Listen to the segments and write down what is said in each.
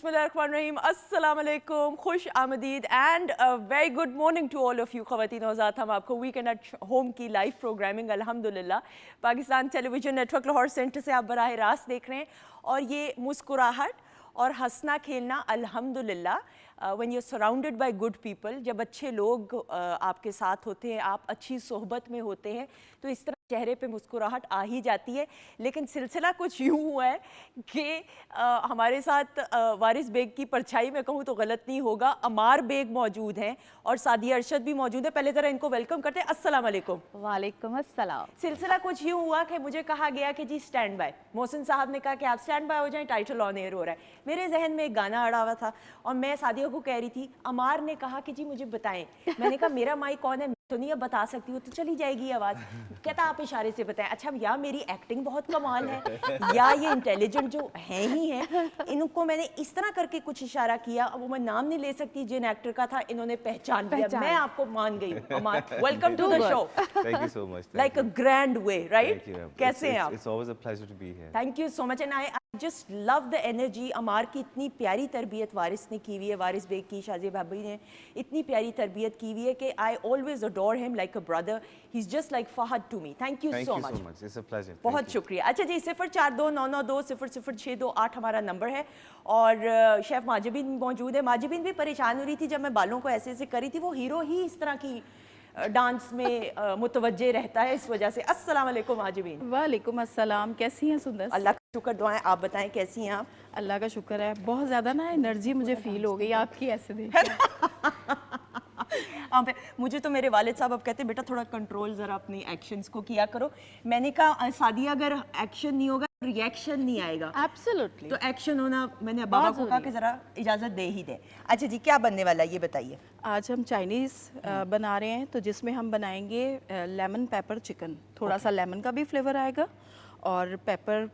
बिस्मिल्लाहिर्रहमानिर्रहीम, अस्सलाम वालेकुम, खुश आमदीद and very good morning to all of you ख़वातीन और ज़ात। हम आपको वीकेंड एट होम की लाइव प्रोग्रामिंग अल्हम्दुलिल्लाह Pakistan television network Lahore centre से आप बराह रास्त देख रहे हैं। और ये मुस्कुराहट और हंसना खेलना अल्हम्दुलिल्लाह when you surrounded by good people, जब अच्छे लोग आपके साथ होते हैं, आप अच्छी सोहबत में होते हैं, तो इस तरह चेहरे पे मुस्कुराहट आ ही जाती है। लेकिन सिलसिला कुछ यूँ हुआ है कि हमारे साथ वारिस बेग की परछाई में कहूँ तो गलत नहीं होगा, अमार बेग मौजूद हैं और सादिया अरशद भी मौजूद है। पहले ज़रा इनको वेलकम करते हैं। अस्सलाम वालेकुम। वालेकुम अस्सलाम। सिलसिला कुछ यूँ हुआ कि मुझे कहा गया कि जी स्टैंड बाय, मोहसिन साहब ने कहा कि आप स्टैंड बाय हो जाएं, टाइटल ऑन एयर हो रहा है। मेरे जहन में एक गाना अड़ा हुआ था और मैं सादिया को कह रही थी, अमार ने कहा कि जी मुझे बताएं। मैंने कहा मेरा माइक कौन है, तो नहीं अब बता सकती हूँ, तो चली जाएगी आवाज़। कहता आप इशारे से बताएं। अच्छा, या मेरी एक्टिंग बहुत कमाल है या ये इंटेलिजेंट जो हैं ही हैं। इनको मैंने इस तरह करके कुछ इशारा किया, अब वो मैं नाम नहीं ले सकती जिन एक्टर का था, इन्होंने पहचान लिया। मैं आपको मान गई हूँ Amar. Welcome to the show. Thank you so much. Like a grand way, right? Thank you. कैसे हैं आप? It's always a pleasure to be here. Thank you so much and I just love the energy. Amar की इतनी प्यारी तरबियत वारिस ने की हुई है, वारिस बेग की शाजिया भाभी ने इतनी प्यारी तरबियत की हुई है कि I always adore him like a brother. He is just like Fahad to me. Thank you so much. It's a pleasure. बहुत शुक्रिया। अच्छा जी, 042992000628 हमारा नंबर है और शेफ़ माजिबिन मौजूद है। माजिबिन भी परेशान हो रही थी जब मैं बालों को ऐसे ऐसे करी थी, वो हीरो ही इस तरह की डांस में मुतवज्जे रहता है, इस वजह से। अस्सलाम वालेकुम माजिबिन। वालेकुम अस्सलाम। कैसी हैं सुंदर? अल्लाह का शुक्र, दुआएं। आप बताएं कैसी हैं आप? अल्लाह का शुक्र है। बहुत ज़्यादा ना एनर्जी मुझे फील हो गई आपकी ऐसे देख। मुझे तो मेरे वालिद साहब अब कहते हैं बेटा थोड़ा कंट्रोल ज़रा अपनी एक्शंस को किया करो। मैंने कहा सादिया अगर एक्शन नहीं होगा रिएक्शन नहीं आएगा। एब्सोल्युटली। तो एक्शन होना, मैंने बाबा को कहा कि ज़रा इजाज़त दे ही दे। अच्छा जी, क्या बनने वाला है ये बताइए। आज हम चाइनीज़ बना रहे हैं, तो जिसमें हम बनाएंगे लेमन पेपर चिकन। थोड़ा सा लेमन का भी फ्लेवर आएगा और पेपर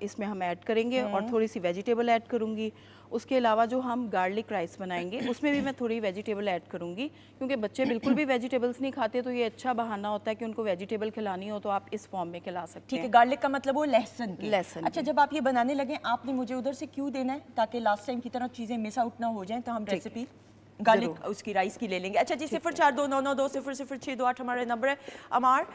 इसमें हम ऐड करेंगे और थोड़ी सी वेजिटेबल ऐड करूँगी। उसके अलावा जो हम गार्लिक राइस बनाएंगे उसमें भी मैं थोड़ी वेजिटेबल ऐड करूँगी, क्योंकि बच्चे बिल्कुल भी वेजिटेबल्स नहीं खाते, तो ये अच्छा बहाना होता है कि उनको वेजिटेबल खिलानी हो तो आप इस फॉर्म में खिला सकते हैं। ठीक है, गार्लिक का मतलब वो लहसुन की। लहसुन। अच्छा, जब आप ये बनाने लगे आपने मुझे उधर से क्यों देना है, ताकि लास्ट टाइम की तरह चीज़ें मिस आउट ना हो जाएं, तो हम रेसिपी गार्लिक उसकी राइस की ले लेंगे। अच्छा जी, 042992000628 हमारा नंबर है। अमार,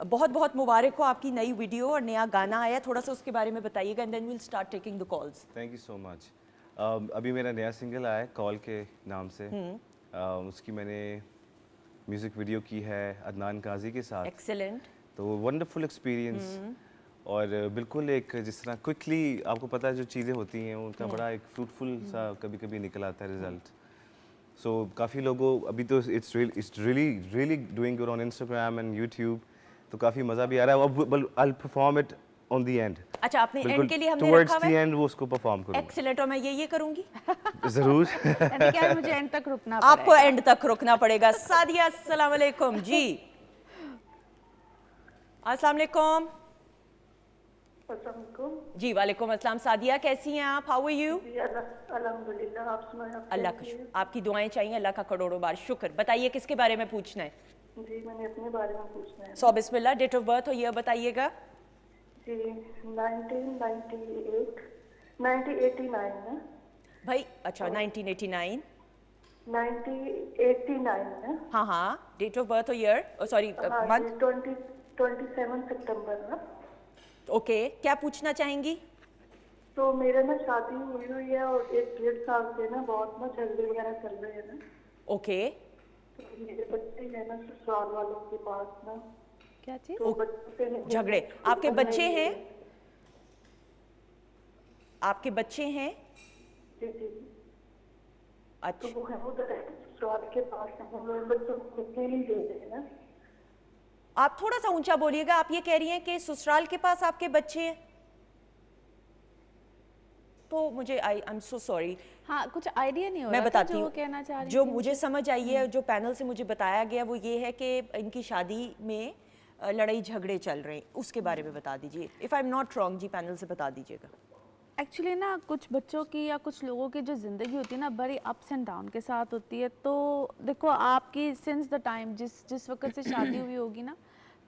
बहुत बहुत मुबारक हो, आपकी नई वीडियो और नया गाना आया, थोड़ा सा उसके बारे में बताइएगा and then we will start taking the calls. Thank you so much. अभी मेरा नया सिंगल आया है कॉल के नाम से। उसकी मैंने म्यूजिक वीडियो की है अदनान काजी के साथ। एक्सीलेंट। तो वंडरफुल एक्सपीरियंस और बिल्कुल एक जिस तरह क्विकली आपको पता है जो चीज़ें होती हैं उनका बड़ा एक फ्रूटफुल सा कभी कभी निकल आता है रिजल्ट। सो काफ़ी लोगों अभी तो it's really really doing good on Instagram and YouTube, तो काफ़ी मज़ा भी आ रहा है। अब I perform it on the end. अच्छा, आपने एंड के लिए हमने टुवर्ड्स रखा द है एंड वो उसको परफॉर्म करूंगा। एक्सीलेंट। और मैं ये करूंगी जरूर। क्या है, मुझे एंड तक रुकना आपको एंड तक रुकना पड़ेगा। सादिया, अस्सलाम वालेकुम जी। अस्सलाम वालेकुम जी। वालेकुम अस्सलाम। सादिया कैसी हैं आप? How are you? अल्हम्दुलिल्लाह, आप सुनाएं? अल्लाह का शुक्र, आपकी दुआएं चाहिए, अल्लाह का करोड़ों बार शुक्र। बताइए किसके बारे में पूछना है? जी, मैंने अपने बारे में पूछना है। सो बिस्मिल्लाह, डेट ऑफ बर्थ हो ये बताइएगा। जी, 1989 है भाई अच्छा, 1989। 1989 है। हाँ हाँ, डेट ऑफ बर्थ हो ईयर, सॉरी मंथ। 27 सितंबर है। ओके, क्या पूछना चाहेंगी? तो मेरे ना शादी हुई है और 1-1.5 साल से ना बहुत ना झगड़े वगैरह चल रहे हैं ना। ओके। तो मेरे बच्चे हैं ना ससुराल वालों के पास ना। क्या चीज़? तो बच्चे झगड़े, आपके बच्चे हैं? आपके बच्चे हैं? जी जी। अच्छा, तो वो है उधर ससुराल के पास है, हम लोग बच्चों को नहीं दे रहे हैं ना। आप थोड़ा सा ऊंचा बोलिएगा। आप ये कह रही हैं कि ससुराल के पास आपके बच्चे हैं? तो मुझे आई एम सो सॉरी। हाँ, कुछ आइडिया नहीं हो मैं रहा था बताती जो हूँ। वो कहना चाह रही जो थी। मुझे समझ आई है, जो पैनल से मुझे बताया गया वो ये है कि इनकी शादी में लड़ाई झगड़े चल रहे हैं, उसके बारे में बता दीजिए। If I am not wrong जी, पैनल से बता दीजिएगा। एक्चुअली ना कुछ बच्चों की या कुछ लोगों की जो ज़िंदगी होती है ना, बड़ी अप्स एंड डाउन के साथ होती है। तो देखो, आपकी सिंस द टाइम जिस वक्त से शादी हुई होगी ना,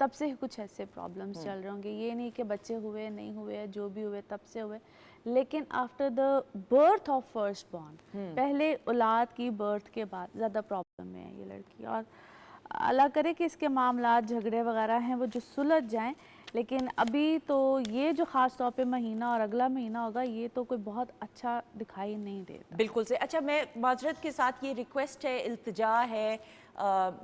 तब से कुछ ऐसे प्रॉब्लम्स चल रहे होंगे। ये नहीं कि बच्चे हुए नहीं हुए, जो भी हुए तब से हुए। लेकिन after the birth of first born, पहले औलाद की बर्थ के बाद ज़्यादा प्रॉब्लम में है ये लड़की। और अल्लाह करे कि इसके मामलात झगड़े वगैरह हैं वो जो सुलझ जाएं, लेकिन अभी तो ये जो ख़ास तौर पे महीना और अगला महीना होगा ये तो कोई बहुत अच्छा दिखाई नहीं देता। बिल्कुल से। अच्छा, मैं माजरत के साथ ये रिक्वेस्ट है, इल्तिजा है,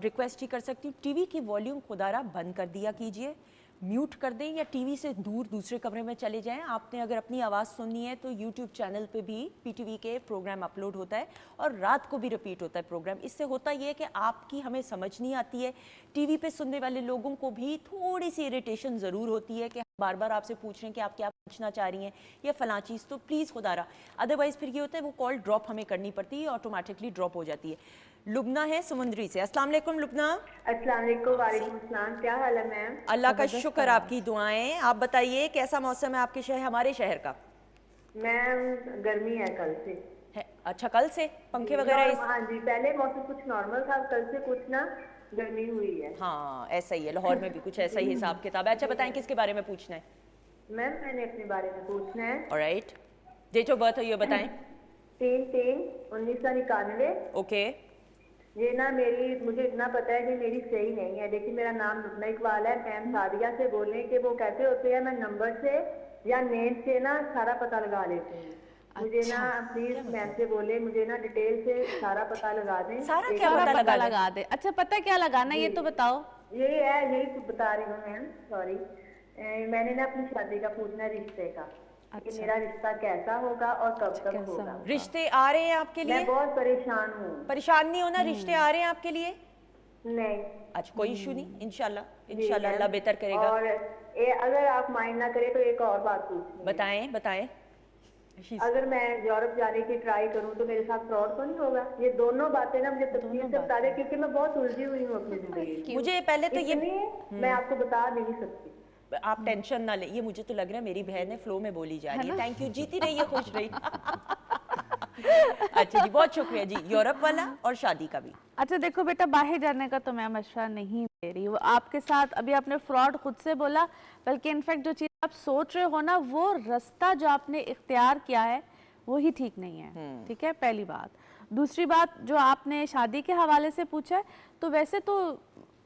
रिक्वेस्ट ही कर सकती हूँ, टीवी की वॉल्यूम खुदारा बंद कर दिया कीजिए, म्यूट कर दें या टीवी से दूर दूसरे कमरे में चले जाएं। आपने अगर अपनी आवाज़ सुननी है तो यूट्यूब चैनल पे भी पीटीवी के प्रोग्राम अपलोड होता है और रात को भी रिपीट होता है प्रोग्राम। इससे होता ये है कि आपकी हमें समझ नहीं आती है, टीवी पे सुनने वाले लोगों को भी थोड़ी सी इरिटेशन ज़रूर होती है कि बार बार आपसे पूछ रहे हैं कि आप क्या पूछना चाह रही हैं या फ़लाँ चीज़, तो प्लीज़ खुदारा। अदरवाइज़ फिर ये होता है वो कॉल ड्रॉप हमें करनी पड़ती है, ऑटोमेटिकली ड्रॉप हो जाती है। लुबना है समुंदरी से। अस्सलाम वालेकुम लुबना। अस्सलाम वालेकुम। वालेकुम अस्सलाम। क्या हाल है मैम? अल्लाह का शुक्र, आपकी दुआएं। आप बताइए कैसा मौसम है आपके शहर, हमारे शहर का? मैम गर्मी है कल से है? अच्छा, कल से पंखे वगैरह हाँ जी, पहले मौसम कुछ नॉर्मल था, कल से कुछ ना गर्मी हुई है। हाँ ऐसा ही है, लाहौर में भी कुछ ऐसा ही हिसाब किताब है। अच्छा बताएं किसके बारे में पूछना है? मैम मैंने अपने बारे में पूछना है। ऑलराइट, डेट ऑफ बर्थ है ये बताएं। 3/3/1991। ओके। ये ना मुझे इतना पता है कि मेरी सही नहीं है, लेकिन मेरा नाम लुबना इकबाल है। मैम सादिया से बोलें कि वो कैसे होते हैं, मैं नंबर से या नेम से ना सारा पता लगा लेती हूँ। मुझे ना प्लीज मैम से बोले, मुझे ना डिटेल से सारा पता लगा दें। सारा क्या पता लगा दे? अच्छा पता क्या लगाना है ये तो बताओ। यही तो बता रही हूँ मैम, सॉरी। मैंने ना अपनी शादी का पूछना है, रिश्ते का। कि मेरा रिश्ता कैसा होगा और कब तक होगा। रिश्ते आ रहे हैं आपके लिए? मैं बहुत परेशान हूँ। परेशान नहीं होना, रिश्ते आ रहे हैं आपके लिए? नहीं। अच्छा कोई इशू नहीं, इंशाल्लाह अल्लाह बेहतर करेगा। और अगर आप माइंड ना करें तो एक और बात पूछनी है। बताएं। अगर मैं यूरोप जाने की ट्राई करूं तो मेरे साथ फ्रॉड तो नहीं होगा? ये दोनों बातें ना मुझे तफसील से बता दें, क्योंकि मैं बहुत उलझी हुई हूँ अपनी जिंदगी। मुझे पहले तो ये मैं आपको बता नहीं सकती। आप टेंशन ना ले, ये मुझे तो लग रहा है मेरी बहन है, फ्लो में बोली जा रही है। थैंक यू, जीती रहिए, खुश रहिए। अच्छा जी, बहुत शुक्रिया जी। यूरोप वाला और शादी का भी। अच्छा देखो बेटा, बाहर जाने का तो मैं मशवरा नहीं दे रही हूँ आपके साथ। अभी आपने फ्रॉड खुद से बोला, बल्कि इनफैक्ट जो चीज़ आप सोच रहे हो ना, वो रास्ता जो आपने इख्तियार किया है वही ठीक नहीं है। ठीक है, पहली बात। दूसरी बात, जो आपने शादी के हवाले से पूछा है, तो वैसे तो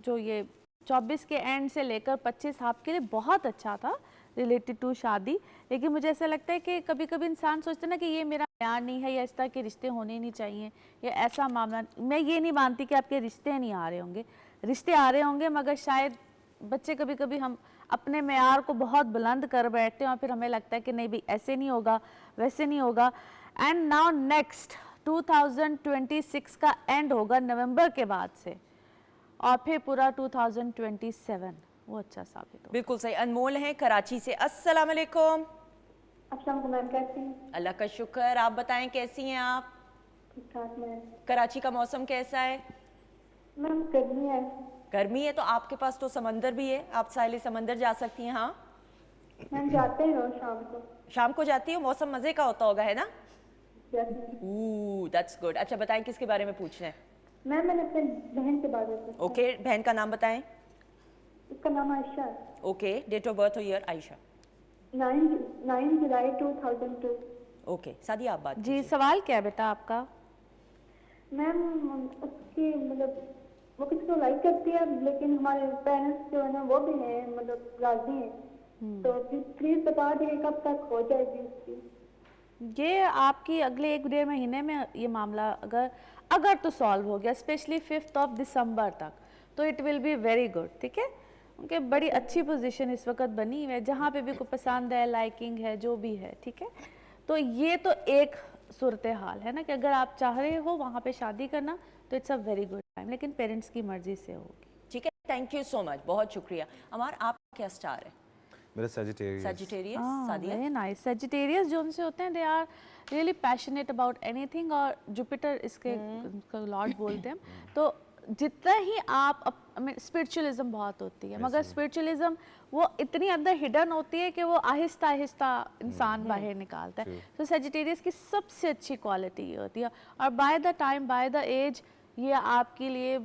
जो ये 24 के एंड से लेकर 25 आपके लिए बहुत अच्छा था रिलेटेड टू शादी। लेकिन मुझे ऐसा लगता है कि कभी कभी इंसान सोचता है ना कि ये मेरा प्यार नहीं है या इस तरह के रिश्ते होने नहीं चाहिए या ऐसा मामला। मैं ये नहीं मानती कि आपके रिश्ते नहीं आ रहे होंगे, रिश्ते आ रहे होंगे, मगर शायद बच्चे कभी कभी हम अपने मेयार को बहुत बुलंद कर बैठते हैं और फिर हमें लगता है कि नहीं भाई ऐसे नहीं होगा, वैसे नहीं होगा। एंड नाउ नेक्स्ट 2026 का एंड होगा नवंबर के बाद से, और फिर पूरा 2027 वो अच्छा साबित हो। बिल्कुल सही। अनमोल हैं कराची से। अस्सलाम वालेकुम। अच्छा मैम, कैसी हैं? अल्लाह का शुक्र, आप बताएं कैसी हैं आप? ठीक ठाक मैम। कराची का मौसम कैसा है? मैम गर्मी है। गर्मी है तो आपके पास तो समंदर भी है, आप साहिल समंदर जा सकती हैं। हाँ मैम जाते हैं रोज शाम को। शाम को जाती हो, मौसम मजे का होता होगा, है ना? That's good. अच्छा बताएं किसके बारे में पूछना है? मैम मैंने अपने बहन के बारे में। ओके, बहन का नाम बताएं। उसका नाम आयशा है। ओके, डेट ऑफ बर्थ और ईयर? आयशा 9 जुलाई 2002। ओके, सादिया आप बात जी, कीजिए। सवाल क्या है बेटा आपका? मैम उसकी मतलब वो किसी को लाइक करती है, लेकिन हमारे पेरेंट्स जो है ना वो भी हैं, मतलब राजी हैं। तो प्लीज बता दें कब तक हो जाएगी उसकी। ये आपकी अगले 1-1.5 महीने में ये मामला अगर तो सॉल्व हो गया, स्पेशली 5 दिसंबर तक, तो it will be very good. ठीक है, उनके बड़ी अच्छी पोजीशन इस वक्त बनी हुई है, जहाँ पे भी कोई पसंद है, लाइकिंग है, जो भी है। ठीक है, तो ये तो एक सूरत हाल है ना कि अगर आप चाह रहे हो वहाँ पे शादी करना तो it's a very good time, लेकिन पेरेंट्स की मर्जी से होगी। ठीक है, थैंक यू सो मच, बहुत शुक्रिया। अमार, आप क्या स्टार है? मेरा Sagittarius. Sagittarius. Sadia? Very nice. Sagittarius जो उनसे होते हैं, they are really passionate about anything, और जुपिटर इसके लॉर्ड बोलते हैं। तो जितना ही आप स्पिरिचुअलिज्म बहुत होती है, मगर स्पिरिचुअलिज्म वो इतनी अंदर हिडन होती है कि वो आहिस्ता आहिस्ता इंसान बाहर निकालता है। तो सजिटेरियस की सबसे अच्छी क्वालिटी ये होती है, और by the time, by the age, ये आपके लिए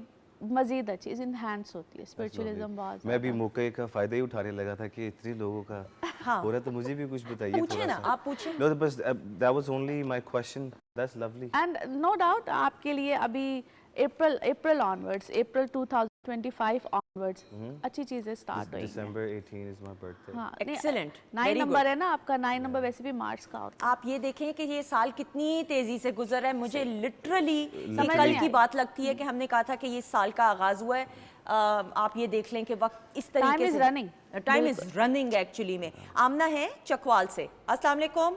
मजीद अच्छी इनहैंस होती है, स्पिरिचुअलिज्म बहुत मैं भी ज़्यादा। मौके का फायदा ही उठाने लगा था कि इतने लोगों का हाँ। हो रहा है, तो मुझे भी कुछ बताइए पूछे थोड़ा ना, सा। आप पूछे। नो, बस that was only my question, that's lovely. And no doubt आपके लिए अभी अप्रैल ऑनवर्ड्स, अप्रैल 2025 ऑनवर्ड्स अच्छी चीज़ें स्टार्ट होंगी। December 18 is my birthday. हाँ, Excellent, 9 very नंबर good. है ना आपका, 9 नंबर वैसे भी मार्च का होता आप ये देखें कि ये साल कितनी तेजी से गुजर रहा है। मुझे लिटरली समझ कल नहीं की आई। बात लगती है कि हमने कहा था कि ये साल का आगाज हुआ है। आप ये देख लें कि वक्त इस तरीके Time is से running. Time is running actually में। आमना है चकवाल से। अस्सलाम वालेकुम,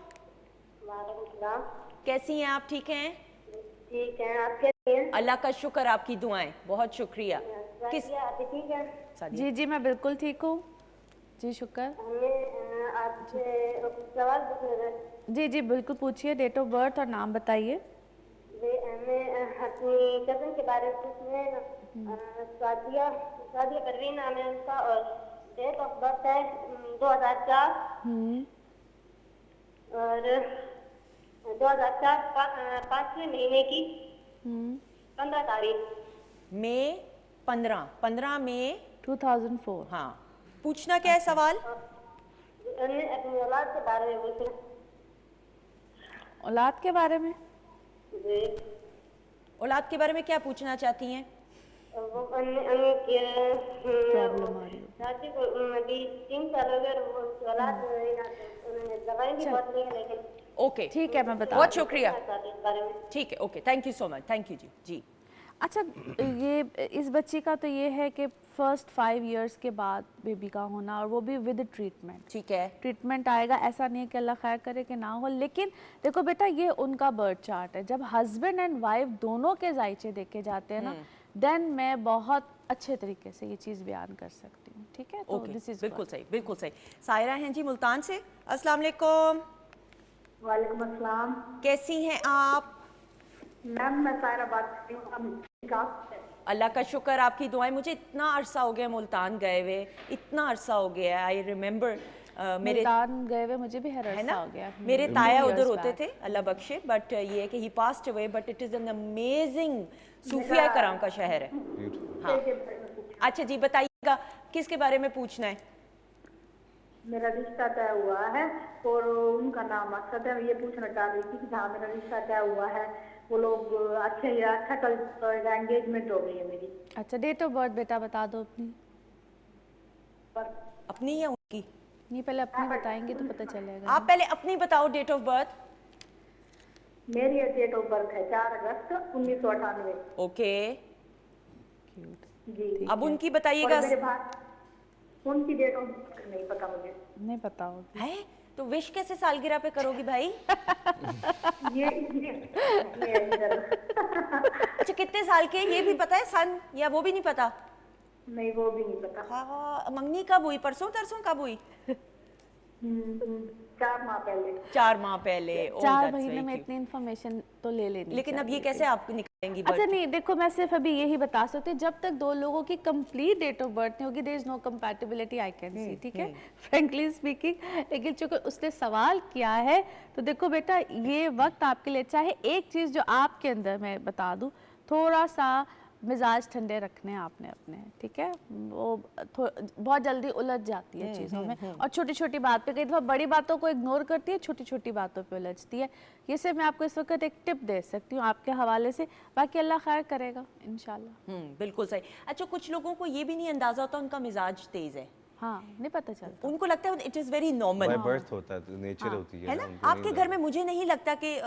कैसी हैं आप? ठीक हैं? ठीक है, आप कैसे हैं? अल्लाह का शुक्र, आपकी दुआएं, बहुत शुक्रिया। किस आप ठीक है? है। सादिया? जी जी मैं बिल्कुल ठीक हूँ जी, शुक्र। हमें आपसे सवाल पूछना था। जी जी बिल्कुल पूछिए, डेट ऑफ बर्थ और नाम बताइए। हमें अपनी कज़न के बारे में पूछना है। सादिया सादिया परवीन नाम है उनका और डेट ऑफ बर्थ है 2004 और 2004 5वें महीने की 15 तारीख। मई 15 मई। 2004। हाँ, पूछना क्या है सवाल? हमें अपनी औलाद के बारे में पूछना औलाद के बारे में? जी। औलाद के बारे में क्या पूछना चाहती हैं? वो प्रॉब्लम आ रही है। शादी को अभी 3 साल हो गए और वो औलाद उन्होंने दवाई भी बहुत ली है लेकिन ओके, ठीक है मैं बता बहुत शुक्रिया। चाहती इस बारे में। ठीक है, okay, thank you so much, thank you जी। जी अच्छा, ये इस बच्ची का तो ये है कि फर्स्ट 5 इयर्स के बाद बेबी का होना, और वो भी विद ट्रीटमेंट। ठीक है। ट्रीटमेंट आएगा, ऐसा नहीं है कि अल्लाह खैर करे कि ना हो, लेकिन देखो बेटा ये उनका बर्थ चार्ट है। जब हस्बैंड एंड वाइफ दोनों के जायचे देखे जाते हैं ना, देन मैं बहुत अच्छे तरीके से ये चीज़ बयान कर सकती हूँ। ठीक है, तो ओके, दिस इज बिल्कुल सही, बिल्कुल सही। सायरा हैं जी मुल्तान से। अस्सलाम वालेकुम, वालेकुम अस्सलाम कैसी हैं आप? मैम, मैं सायरा बात कर रही हूँ। अल्लाह का शुक्र, आपकी दुआएं। मुझे इतना अरसा हो गया मुल्तान गए हुए, इतना अरसा हो गया। आई रिमेंबर मेरे मुल्तान गए हुए मुझे भी है हर ना, हो गया। मेरे ताया years उधर होते back. थे, अल्लाह बख्शे, बट ये है कि he passed away, but it is an amazing सूफिया कराम का शहर है। हाँ, अच्छा जी बताइएगा किसके बारे में पूछना है? मेरा रिश्ता तय हुआ है और उनका नाम मकसद है। ये पूछना चाह रही थी कि जहाँ मेरा रिश्ता तय हुआ है वो लोग अच्छा कल एंगेजमेंट हो गई है मेरी। अच्छा, डेट ऑफ बर्थ बेटा बता दो अपनी। पर अपनी या उनकी? नहीं, पहले अपनी बताएंगे तो पता चलेगा। आप पहले अपनी बताओ डेट ऑफ बर्थ। मेरी डेट ऑफ बर्थ है 4 अगस्त 1998। ओके, जी। अब उनकी और बताइएगा। मेरे भाई उनकी डेट ऑफ बर्थ नहीं पता मुझे। नहीं पता होगी। है तो विश कैसे सालगिरह पे करोगी भाई? ये इधर अच्छा, कितने साल के ये भी पता है सन, या वो भी नहीं पता? नहीं, वो भी नहीं पता। हाँ, मंगनी कब हुई? परसों तरसों कब हुई? 4 माह पहले। 4 माह पहले। Oh, 4 that's महीने very में cute. इतनी इन्फॉर्मेशन तो ले लेनी लेकिन अब ये चाहिए कैसे थी। आप निकालेंगी अच्छा birth? नहीं, देखो मैं सिर्फ अभी यही बता सकती हूँ, जब तक 2 लोगों की कंप्लीट डेट ऑफ बर्थ नहीं होगी, there is no compatibility I can see. ठीक है, फ्रेंकली स्पीकिंग। लेकिन चूंकि उसने सवाल किया है तो देखो बेटा, ये वक्त आपके लिए अच्छा है। एक चीज़ जो आपके अंदर मैं बता दूँ, थोड़ा सा मिजाज ठंडे रखने हैं आपने अपने। ठीक है, वो बहुत जल्दी उलझ जाती है चीज़ों में, और छोटी छोटी बात पे कई दफ़ा बड़ी बातों को इग्नोर करती है, छोटी छोटी बातों पे उलझती है। ये सिर्फ मैं आपको इस वक्त एक टिप दे सकती हूँ आपके हवाले से, बाकी अल्लाह खैर करेगा इंशाल्लाह। बिल्कुल सही। अच्छा, कुछ लोगों को ये भी नहीं अंदाजा होता उनका मिजाज तेज है। हाँ, नहीं पता चलता। उनको लगता है it is very normal, by birth होता है, नेचर होती है ना। उनको आपके नहीं घर में मुझे नहीं लगता कि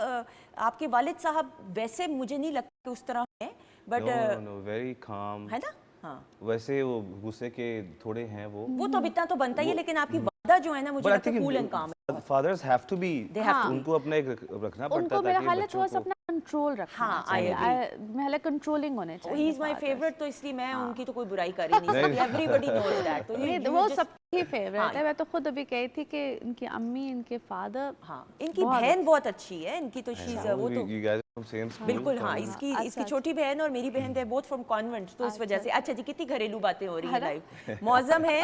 आपके वालिद साहब वैसे, मुझे नहीं लगता कि उस तरह है, बट नो वेरी काम है ना। हाँ, वैसे वो गुस्से के थोड़े हैं वो तो अब इतना तो बनता ही है, लेकिन आपकी वादा जो है ना, मुझे लगता है कूल एंड काम है। Fathers have to be, They have to. उनको अपना एक रखना पड़ता उनको है मेरा ताकि ख्याल है बच्चों थोड़ा सा को अपना कंट्रोल रखना हाँ, I चाहिए। agree. मैं कंट्रोलिंग होने ही चाहिए। Is my fathers. फेवरेट, तो इसलिए मैं उनकी तो कोई बुराई कर ही नहीं सकती। Everybody knows that. तो नहीं, वो सबकी फेवरेट हाँ। है। मैं तो खुद अभी कही थी कि इनकी अम्मी, इनके फादर, हाँ, इनकी बहन बहुत अच्छी है, इनकी तो शीज वो तो you guys are from same school, बिल्कुल। तो हाँ, इसकी अच्छा, छोटी बहन और मेरी बहन थे बोथ फ्रॉम कॉन्वेंट, तो इस वजह से। अच्छा जी, कितनी घरेलू बातें हो रही है लाइव। मौजम है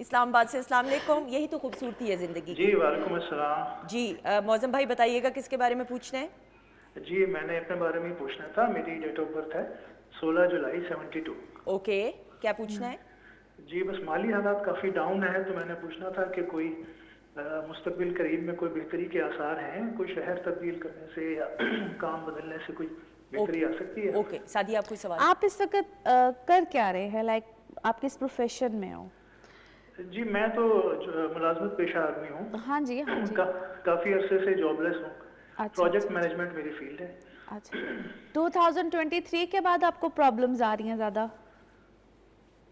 इस्लामाबाद से। अस्सलाम वालेकुम, यही तो खूबसूरती है जिंदगी की। जी वालेकुम अस्सलाम। जी मौजम भाई बताइएगा किसके बारे में पूछना है? जी मैंने अपने बारे में ही पूछना था। मेरी डेट ऑफ बर्थ है 16 जुलाई 72। ओके, क्या पूछना है? जी बस माली हालात काफ़ी डाउन है, तो मैंने पूछना था कि कोई मुस्तकबिल करीब में कोई बेहतरी के आसार हैं, कोई शहर तब्दील करने से या काम बदलने से कोई बेहतरी आ सकती है? ओके, सादिया, आप कोई सवाल? आप इस वक्त कर क्या रहे हैं, लाइक आप किस प्रोफेशन में हो? जी मैं तो मुलाजमत पेशा आदमी हूँ। हाँ जी, हाँ जी। काफ़ी अरसे से जॉबलेस हूँ। अच्छा, प्रोजेक्ट अच्छा, मैनेजमेंट मेरी फील्ड है। अच्छा। 2023 के बाद आपको प्रॉब्लम्स आ रही हैं ज़्यादा?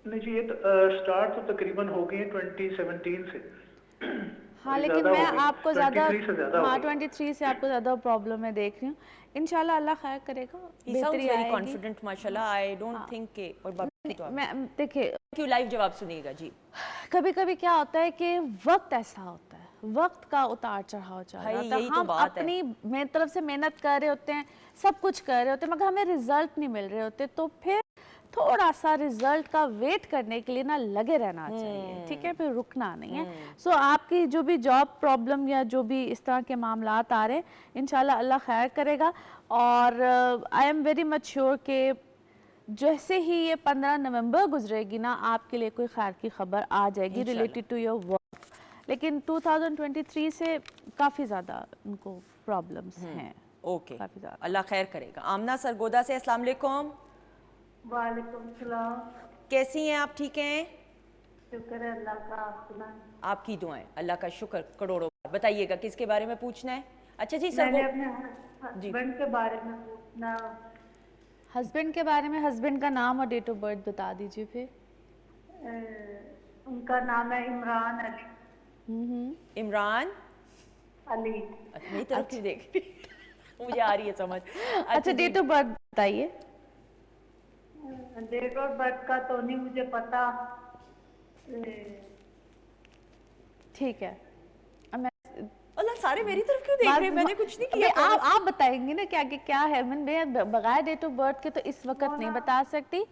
नहीं जी, ये स्टार्ट तो तकरीबन हो गई है 2017 से। हाँ, लेकिन ज़्यादा मैं हो गई, आपको ज़्यादा 23 से ज़्यादा हो हाँ गई। 23 से आपको ज़्यादा प्रॉब्लम मैं देख रही हूँ। इंशाल्लाह अल्लाह खैर करेगा, He sounds बेहतरी very आएगी। confident, माशाल्लाह। I don't think कि और बाकी तो आप मैं देखिए, क्यों लाइव जवाब सुनिएगा जी। कभी कभी क्या होता है कि वक्त ऐसा होता है, वक्त का उतार चढ़ाव चल भाई, रहा होता है। यही तो हम बात है। अपनी मेरी तरफ से मेहनत कर रहे होते हैं, सब कुछ कर रहे होते हैं, मगर हमें रिजल्ट नहीं मिल रहे होते, तो फिर थोड़ा सा रिजल्ट का वेट करने के लिए ना लगे रहना चाहिए, ठीक है, फिर रुकना नहीं है। सो आपकी जो भी जॉब प्रॉब्लम या जो भी इस तरह के मामलात आ रहे हैं, इंशाल्लाह अल्लाह खैर करेगा। और I am very much sure कि जैसे ही ये 15 नवंबर गुजरेगी ना, आपके लिए कोई खैर की खबर आ जाएगी रिलेटेड टू योर वर्क। लेकिन 2023 से काफ़ी ज़्यादा उनको प्रॉब्लम्स हैं। ओके, काफ़ी ज़्यादा। अल्लाह खैर करेगा। आमना सरगोदा से, अस्सलाम वालेकुम। वालेकुम सलाम। कैसी हैं आप? ठीक हैं? शुक्र है अल्लाह का, आप सुनाएं। आपकी दुआएं, अल्लाह का शुक्र करोड़ों बार। बताइएगा किसके बारे में पूछना है? अच्छा जी, मैंने सर अपने हस्बैंड के बारे में पूछना। हस्बैंड के बारे में, हस्बैंड का नाम और डेट ऑफ बर्थ बता दीजिए फिर। उनका नाम है इमरान अली। इमरान अली। अच्छा, मेरी तरफ क्यों देख रही? मुझे आ रही है समझ। अच्छा, डेट ऑफ बर्थ बताइए। डेट ऑफ बर्थ का तो नहीं मुझे पता। ठीक है, अब मैं अल्लाह, सारे मेरी तरफ क्यों देख रहे हैं? मैंने कुछ नहीं किया। आप बताएंगे ना क्या क्या है। मैं बगैर डेट ऑफ बर्थ के तो इस वक्त नहीं बता सकती।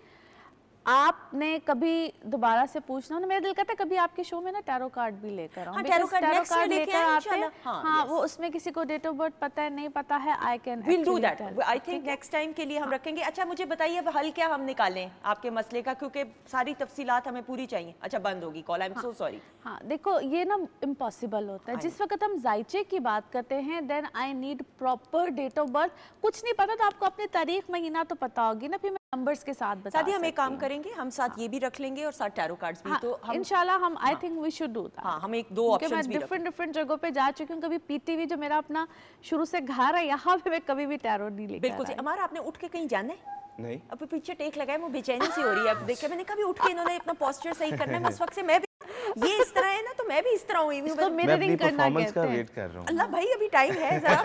आपने कभी दोबारा से पूछना ना, मेरा दिल करता है कभी आपके शो में ना टैरो कार्ड भी लेकर आऊं। हाँ, टैरो कार्ड next में लेके लेकर आएं आते इंशाल्लाह। हैं। हाँ, हाँ, yes. वो उसमें किसी को डेट ऑफ बर्थ पता है नहीं पता है, I can We'll do that. I think next time के लिए हम रखेंगे। अच्छा, मुझे बताइए अब हल क्या हम निकालें आपके मसले का, क्योंकि सारी तफसीलात हमें पूरी चाहिए। अच्छा, बंद होगी call, I am so sorry. हाँ, देखो ये ना इम्पॉसिबल होता है। जिस वक्त हम जायचे की बात करते हैं, then I need proper date of birth. कुछ नहीं पता तो आपको अपनी तारीख महीना तो पता होगी ना, फिर मैं नंबर्स के साथ बता सादी, हम एक सकती काम हूँ। करेंगे, हम साथ ये भी रख लेंगे और साथ टैरो कार्ड्स भी। हाँ, तो हम इंशाल्लाह हम I think we should do that. हाँ, हम एक दो क्योंकि ऑप्शंस भी मैं रखेंगे। डिफरेंट जगहों पे जा चुकी हूँ। कभी पीटीवी जो मेरा अपना शुरू से घर है, यहाँ पे मैं कभी भी टैरो नहीं लेकर बिल्कुल सही। हमारा आपने उठ के कहीं जाना है? नहीं, अब पीछे टेक लगाए, वो बेचैनी सी हो रही है। अब देखिए, मैंने कभी उठ के इन्होंने अपना पोस्चर सही करना है, मैं उस वक्त से मैं भी ये इस तरह है ना, तो मैं भी इस तरह हुई हूँ। इसको मैं अपनी मिररिंग करना परफॉर्मेंस का कहते हैं। वेट कर रहा हूँ। अल्लाह भाई, अभी टाइम है जरा।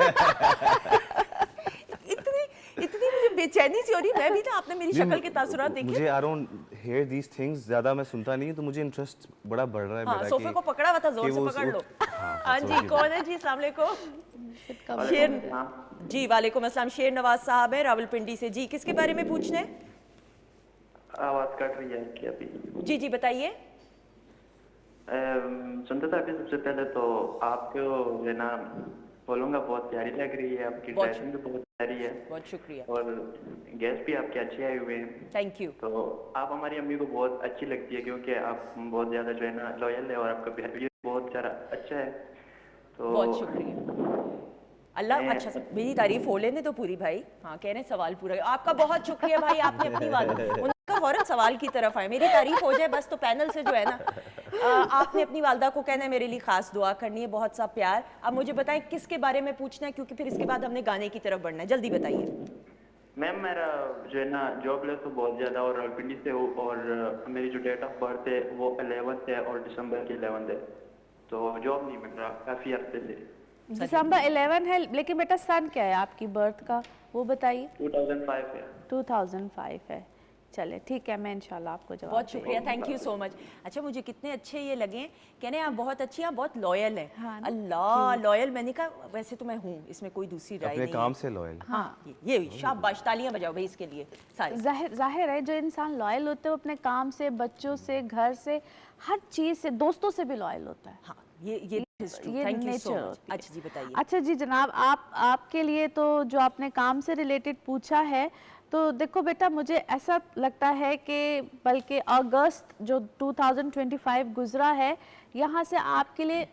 इतनी मुझे बेचैनी सी हो रही है। मैं भी ना, आपने मेरी शक्ल के तासुरात देखे। मुझे I don't hear these things, ज्यादा मैं सुनता नहीं, तो मुझे इंटरेस्ट बड़ा बढ़ रहा है हाँ, मेरा। सोफे को पकड़ा हुआ था, जोर कि से वो पकड़ लो। हाँ, हाँ जी, कौन है जी? अस्सलाम वालेकुम। शेर जी, वालेकुम अस्सलाम। शेर नवाज साहब है रावलपिंडी से। जी, किसके बारे में पूछना है? आवाज कट रही है कि अभी? जी जी, बताइए। सुनते थे अभी। सबसे पहले तो आपको जो है ना बोलूँगा, बहुत प्यारी लग रही है, आपकी बहुत ड्रेसिंग भी बहुत प्यारी है बहुत शुक्रिया, और गेस्ट भी आपके अच्छे आए हुए हैं। Thank you. तो आप हमारी अम्मी को बहुत अच्छी लगती है, क्योंकि आप बहुत ज़्यादा जो है ना लॉयल है और आपका बिहेवियर बहुत ज़्यादा अच्छा है। तो बहुत शुक्रिया। अल्लाह अच्छा सब मेरी तारीफ हो लेने तो पूरी भाई। हाँ, कह रहे हैं सवाल पूरा। आपका बहुत शुक्रिया भाई, आपने अपनी उनका फौरन सवाल की तरफ आए। मेरी तारीफ हो जाए बस, तो पैनल से जो है ना, आपने अपनी वालदा को कहना है मेरे लिए खास दुआ करनी है, बहुत सा प्यार। अब मुझे बताएं किसके बारे में पूछना है, क्योंकि फिर इसके बाद हमने गाने की तरफ बढ़ना है। जल्दी बताइए। मैम, मेरा जो है ना जॉबलेस तो बहुत ज़्यादा और रावलपिंडी से हूँ, और मेरी जो डेट ऑफ बर्थ है वो 11 है और दिसंबर की 11 है। तो जॉब नहीं मिल रहा काफ़ी हफ्ते से। दिसंबर 11 है, लेकिन बेटा सन क्या है आपकी बर्थ का, वो बताइए। 2005 है। 2005 है। चले ठीक है, मैं इंशाल्लाह आपको जवाब बहुत शुक्रिया, थैंक यू सो मच। अच्छा, मुझे कितने अच्छे ये लगे, कहने आप बहुत अच्छी, आप बहुत लॉयल हैं। हाँ, अल्लाह, लॉयल। मैंने कहा वैसे तो मैं हूँ, इसमें कोई दूसरी राय अपने नहीं काम है। से लॉयल। हाँ, ये शाबाश, तालियां बजाओ भाई इसके लिए सारे। जाहिर है जो इंसान लॉयल होते हैं वो अपने काम से, बच्चों से, घर से, हर चीज़ से, दोस्तों से भी लॉयल होता है। हाँ, ये ये thank you so nature much. होती है। अच्छा जी, बताइए। अच्छा जी जनाब, आपके लिए तो जो आपने काम से रिलेटेड पूछा है, तो देखो बेटा, मुझे ऐसा लगता है कि बल्कि अगस्त जो 2025 गुजरा है, यहाँ से आपके लिए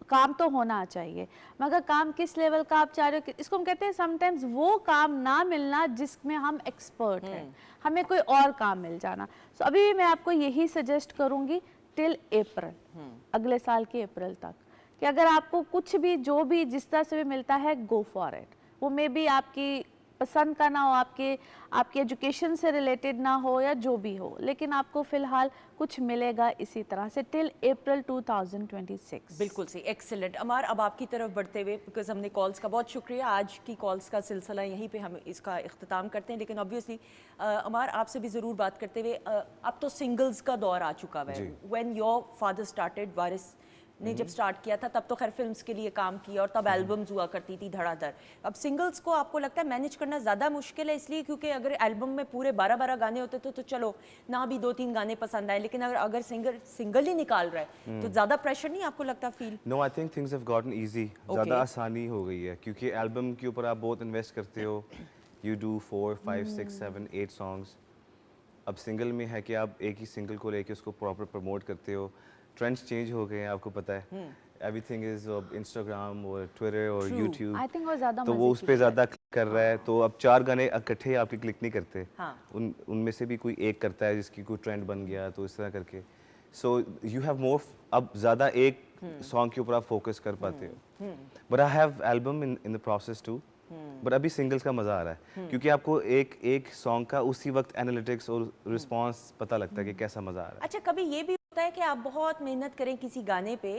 काम तो होना चाहिए, मगर काम किस लेवल का आप चाह रहे हो, इसको हम कहते हैं समटाइम्स वो काम ना मिलना जिसमें हम एक्सपर्ट हैं, हमें कोई और काम मिल जाना। सो अभी भी मैं आपको यही सजेस्ट करूँगी टिल अप्रैल, अगले साल के अप्रैल तक, कि अगर आपको कुछ भी जो भी जिस तरह से भी मिलता है, गो फॉर इट। वो मे बी आपकी पसंद का ना हो, आपकी एजुकेशन से रिलेटेड ना हो या जो भी हो, लेकिन आपको फिलहाल कुछ मिलेगा इसी तरह से टिल अप्रैल 2026। बिल्कुल सही, एक्सीलेंट। अमार, अब आपकी तरफ बढ़ते हुए, बिकॉज हमने कॉल्स का बहुत शुक्रिया, आज की कॉल्स का सिलसिला यहीं पे हम इसका इख्तिताम करते हैं, लेकिन ऑब्वियसली अमार आपसे भी ज़रूर बात करते हुए, अब तो सिंगल्स का दौर आ चुका है। व्हेन योर फादर स्टार्टेड, वारिस ने जब स्टार्ट किया था तब तो खैर फिल्म्स के लिए काम किया और तब एल्बम्स हुआ करती थी धड़ाधड़। अब सिंगल्स को आपको लगता है मैनेज करना ज़्यादा मुश्किल है, इसलिए क्योंकि अगर एल्बम में पूरे 12-12 गाने होते तो चलो ना भी 2-3 गाने पसंद आए, लेकिन अगर सिंगल ही निकाल रहा है तो ज़्यादा प्रेशर नहीं आपको लगता feel? No, I think things have gotten easy, ज़्यादा आसानी हो गई है, क्योंकि एल्बम के ऊपर आप बहुत इन्वेस्ट करते हो, यू डू 4, 5, 6, 7, 8 सॉन्ग्स। अब सिंगल में है कि आप एक ही सिंगल को लेके उसको प्रॉपर प्रमोट करते हो, ट्रेंड्स चेंज हो गए हैं, आपको पता है, एवरीथिंग इज इंस्टाग्राम और ट्विटर और यूट्यूब, आई थिंक वो ज़्यादा तो वो उस पर ज़्यादा क्लिक कर रहा है, तो अब 4 गाने इकट्ठे आपके क्लिक नहीं करते, उनमें से भी कोई एक करता है जिसकी कोई ट्रेंड बन गया, तो इस तरह करके सो यू हैव मोर, अब ज़्यादा एक सॉन्ग के ऊपर आप फोकस कर पाते हो। But I have album in the process too, but अभी सिंगल्स का मज़ा आ रहा है, क्योंकि आपको एक सॉन्ग का उसी वक्त एनालिटिक्स और रिस्पॉन्स पता लगता है कि कैसा मज़ा आ रहा है। अच्छा, कभी ये भी होता है कि आप बहुत मेहनत करें किसी गाने पे,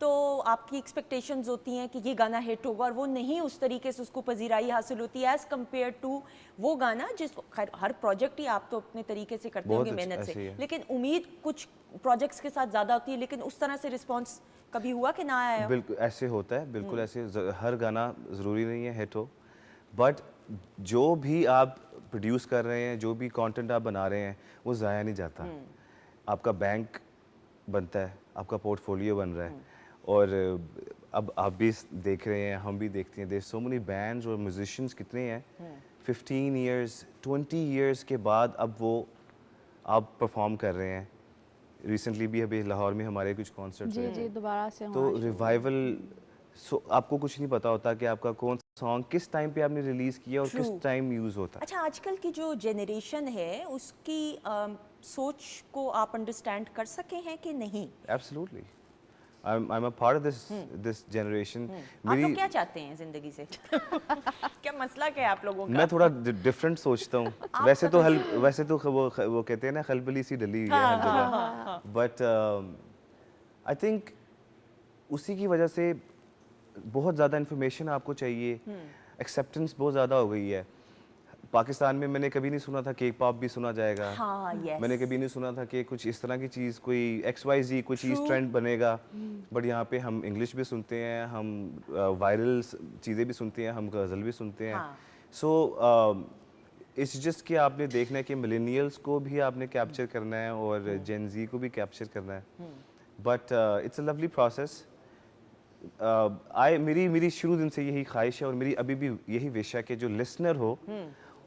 तो आपकी एक्सपेक्टेशंस होती हैं कि ये गाना हिट होगा और वो नहीं उस तरीके से उसको पजीराई हासिल होती है एज़ कम्पेयर टू वो गाना जिस, खैर हर प्रोजेक्ट ही आप तो अपने तरीके से करते होंगे मेहनत से, लेकिन उम्मीद कुछ प्रोजेक्ट्स के साथ ज़्यादा होती है, लेकिन उस तरह से रिस्पॉन्स कभी हुआ कि ना आया? बिल्कुल ऐसे होता है, बिल्कुल ऐसे, हर गाना ज़रूरी नहीं है हिट हो, बट जो भी आप प्रोड्यूस कर रहे हैं, जो भी कंटेंट आप बना रहे हैं, वो ज़ाया नहीं जाता, आपका बैंक बनता है, आपका पोर्टफोलियो बन रहा है। और अब आप भी देख रहे हैं, हम भी देखते हैं, देयर सो मेनी बैंड्स और म्यूजिशियंस कितने हैं, 15 इयर्स 20 इयर्स के बाद अब वो आप परफॉर्म कर रहे हैं। रिसेंटली भी अभी लाहौर में हमारे कुछ कॉन्सर्ट्स जी जी दोबारा से तो रिवाइवल, आपको कुछ नहीं पता होता कि आपका कौन सॉन्ग किस टाइम पे आपने रिलीज किया और किस टाइम यूज होता है। अच्छा, आजकल की जो जनरेशन है उसकी सोच को आप अंडरस्टैंड कर सके हैं कि नहीं? Absolutely, I'm a part of this generation. आप लोग क्या चाहते हैं जिंदगी से? क्या मसला क्या है आप लोगों का? मैं थोड़ा डिफरेंट सोचता हूँ। वैसे तो वो कहते हैं ना, खलबली सी डली हुई है हर जगह, बट आई थिंक उसी की वजह से बहुत ज़्यादा इन्फॉर्मेशन आपको चाहिए, एक्सेप्टेंस बहुत ज़्यादा हो गई है। पाकिस्तान में मैंने कभी नहीं सुना था कि पॉप भी सुना जाएगा, मैंने कभी नहीं सुना था कि कुछ इस तरह की चीज़, कोई XYZ कोई चीज़ ट्रेंड बनेगा, बट यहाँ पे हम इंग्लिश भी सुनते हैं, हम वायरल चीज़ें भी सुनते हैं, हम गज़ल भी सुनते हैं। सो इट्स जस्ट कि आपने देखना है कि मिलेनियल्स को भी आपने कैप्चर करना है और जेन ज़ी को भी कैप्चर करना है, but it's a lovely process. मेरी शुरू दिन से यही ख्वाहिश है और मेरी अभी भी यही विश है कि जो लिसनर हो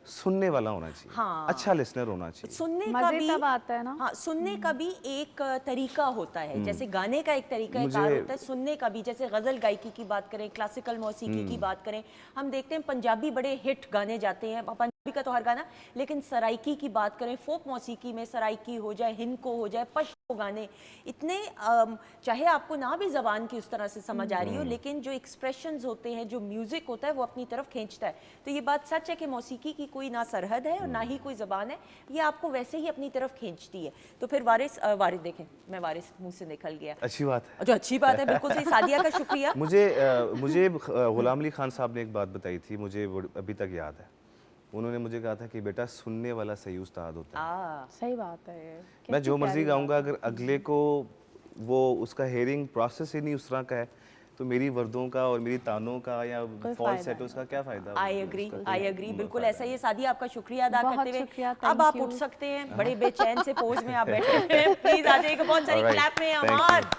सुनने वाला होना चाहिए, अच्छा लिसनर होना चाहिए। सुनने का भी तब आता है ना, हाँ, सुनने का भी एक तरीका होता है, जैसे गाने का एक तरीका कार होता है, सुनने का भी। जैसे गज़ल गायकी की बात करें, क्लासिकल मौसीकी की बात करें, हम देखते हैं पंजाबी बड़े हिट गाने जाते हैं, पंजाबी का तो हर गाना, लेकिन सराइकी की बात करें, फोक मौसीकी में सराइकी हो जाए, हिंदको हो जाए, पश्तो गाने इतने, चाहे आपको ना भी ज़बान की उस तरह से समझ आ रही हो, लेकिन जो एक्सप्रेशंस होते हैं, जो म्यूज़िक होता है वो अपनी तरफ खींचता है। तो ये बात सच है कि मौसीकी की कोई ना सरहद है और ना ही कोई ज़बान है, ये आपको वैसे ही अपनी तरफ खींचती है। तो फिर वारिस देखें, मैं वारिस मुंह से निकल गया, अच्छी बात है, जो अच्छी बात है, बिल्कुल सही। सादिया का शुक्रिया। मुझे गुलाम अली खान साहब ने एक बात बताई थी, मुझे अभी तक याद है। उन्होंने मुझे कहा था कि बेटा सुनने वाला सही उस्ताद होता है। सही बात है, मैं जो मर्जी गाऊंगा, अगर अगले को वो उसका हेयरिंग प्रोसेस ही नहीं उस तरह का है, तो मेरी वर्दों का और मेरी तानों का या फॉल्सेटोस का क्या फायदा? आई एग्री, बिल्कुल ऐसा ही है। सादिया, आपका शुक्रिया अदा करते हुए अब आप उठ सकते हैं, बड़े बेचैन से पोज में आप बैठे हैं, प्लीज आ जाइए, बहुत सारी क्लैप में अमार।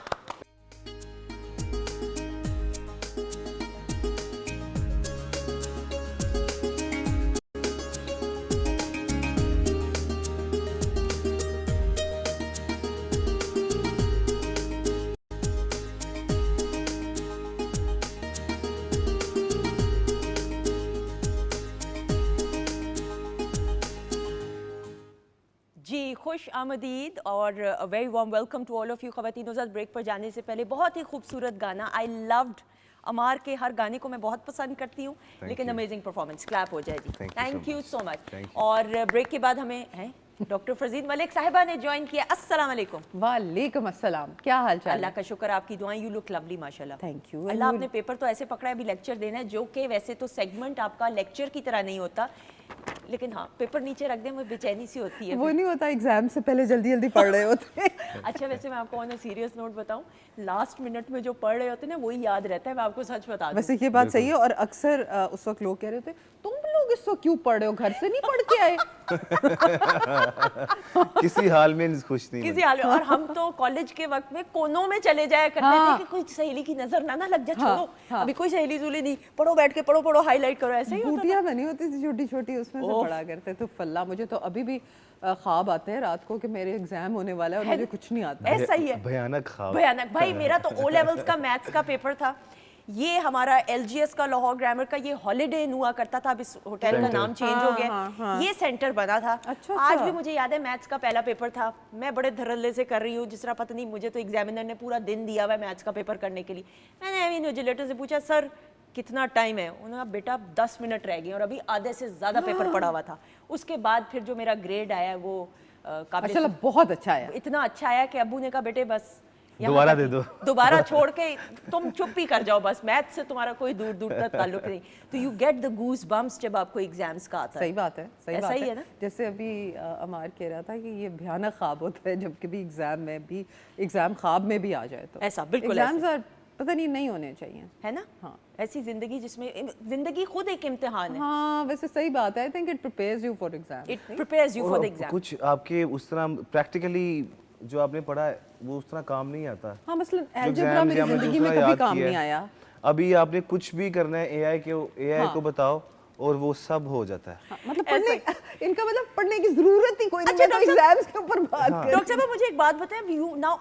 जी खुश आमदीद और very warm welcome to all of you ख़वातीन। नौज़ात ब्रेक पर जाने से पहले बहुत ही खूबसूरत गाना, आई लव्ड अमार के हर गाने को मैं बहुत पसंद करती हूँ, लेकिन अमेजिंग परफॉर्मेंस, क्लैप हो जाए जी। Thank you so much. और ब्रेक के बाद हमें हैं डॉक्टर फरजीद मलिक साहिबा ने ज्वाइन किया। अस्सलाम वालेकुम। वालेकुम अस्सलाम, क्या हाल चाल? अल्लाह का शुक्र, आपकी दुआएं, यू लुक लवली माशाल्लाह। Thank you. अल्लाह, आपने पेपर तो ऐसे पकड़ा है, अभी लेक्चर देना है, जो कि वैसे तो सेगमेंट आपका लेक्चर की तरह नहीं होता, लेकिन हाँ पेपर नीचे रख दें मुझे बेचैनी सी होती है। वो नहीं होता, एग्जाम से पहले जल्दी जल्दी पढ़ रहे होते हैं। अच्छा, वैसे मैं आपको ऑन अ सीरियस नोट बताऊं, लास्ट मिनट में जो पढ़ रहे होते हैं ना वही याद रहता है, मैं आपको सच बता दूं। वैसे ये बात सही है, और अक्सर उस वक्त लोग कह रहे होते तुम लोग इस वक्त क्यों पढ़ रहे हो, घर से नहीं पढ़ के आए? किसी हाल में खुश नहीं किसी हाल में। और हम तो कॉलेज के वक्त में कोनों में चले जाया करते थे कि कोई सहेली की नजर ना लग जाए, छोड़ो अभी कोई सहेली जुली नहीं, पढ़ो बैठ के पढ़ो हाईलाइट करो, ऐसे ही होता था। बूटियां बनी होती थी छोटी छोटी, उसमें से पढ़ा करते थे। फल्ला, मुझे तो अभी भी ख्वाब आते हैं रात को कि मेरे एग्जाम होने वाला है और मुझे कुछ नहीं आता। ऐसा ही है, भयानक ख्वाब। भयानक। भाई मेरा तो ओ लेवल्स का मैथ्स का पेपर था, ये हमारा LGS का लाहौर ग्रामर का, ये हॉलिडे इन हुआ करता था, अब इस होटल का नाम चेंज हो गया, ये सेंटर बना था। अच्छा, आज भी मुझे याद है मैथ्स का पहला पेपर था, मैं बड़े धड़ल्ले से कर रही हूँ, जिस तरह पता नहीं, मुझे तो एग्जामिनर ने पूरा दिन दिया हुआ है मैथ्स का पेपर करने के लिए। मैंने इन्विजिलेटर से पूछा सर कितना टाइम है, उन्होंने कहा बेटा 10 मिनट रह गए और अभी आधे से ज़्यादा पेपर पड़ा हुआ था। उसके बाद फिर जो मेरा ग्रेड आया वो माशाल्लाह बहुत अच्छा आया, इतना अच्छा आया कि अब्बू ने कहा बेटे बस दोबारा दे दो, दोबारा छोड़ के तुम चुप ही कर जाओ, बस मैथ से तुम्हारा कोई दूर दूर तक ताल्लुक नहीं। तो you get the goose bumps जब आपको एग्जाम्स का आता है। सही बात है, सही ऐसा बात ही है ना? जैसे अभी अमार कह रहा था कि ये भयानक ख्वाब होता है जब कभी एग्जाम में भी, एग्जाम ख्वाब में भी आ जाए तो ऐसा बिल्कुल एग्जाम्स पता नहीं होने चाहिए, है ना? हाँ, ऐसी जिंदगी जिसमें जिंदगी खुद एक इम्तिहान है। हाँ वैसे सही बात है। I think it prepares you for exam, it prepares you for the exam. कुछ आपके उस तरह प्रैक्टिकली जो आपने पढ़ा है वो उस तरह काम नहीं आता। हाँ मसलन जो अलजेब्रा exams मेरी या जिंदगी दूसरा में कभी याद काम किया नहीं है। आया। अभी आपने कुछ भी करना है AI को बताओ और वो सब हो जाता है। हाँ, मतलब इनका मतलब पढ़ने की जरूरत ही कोई नहीं। मैं तो एग्जाम्स के ऊपर बात कर। डॉक्टर साहब मुझे एक बात बताएं, यू नाउ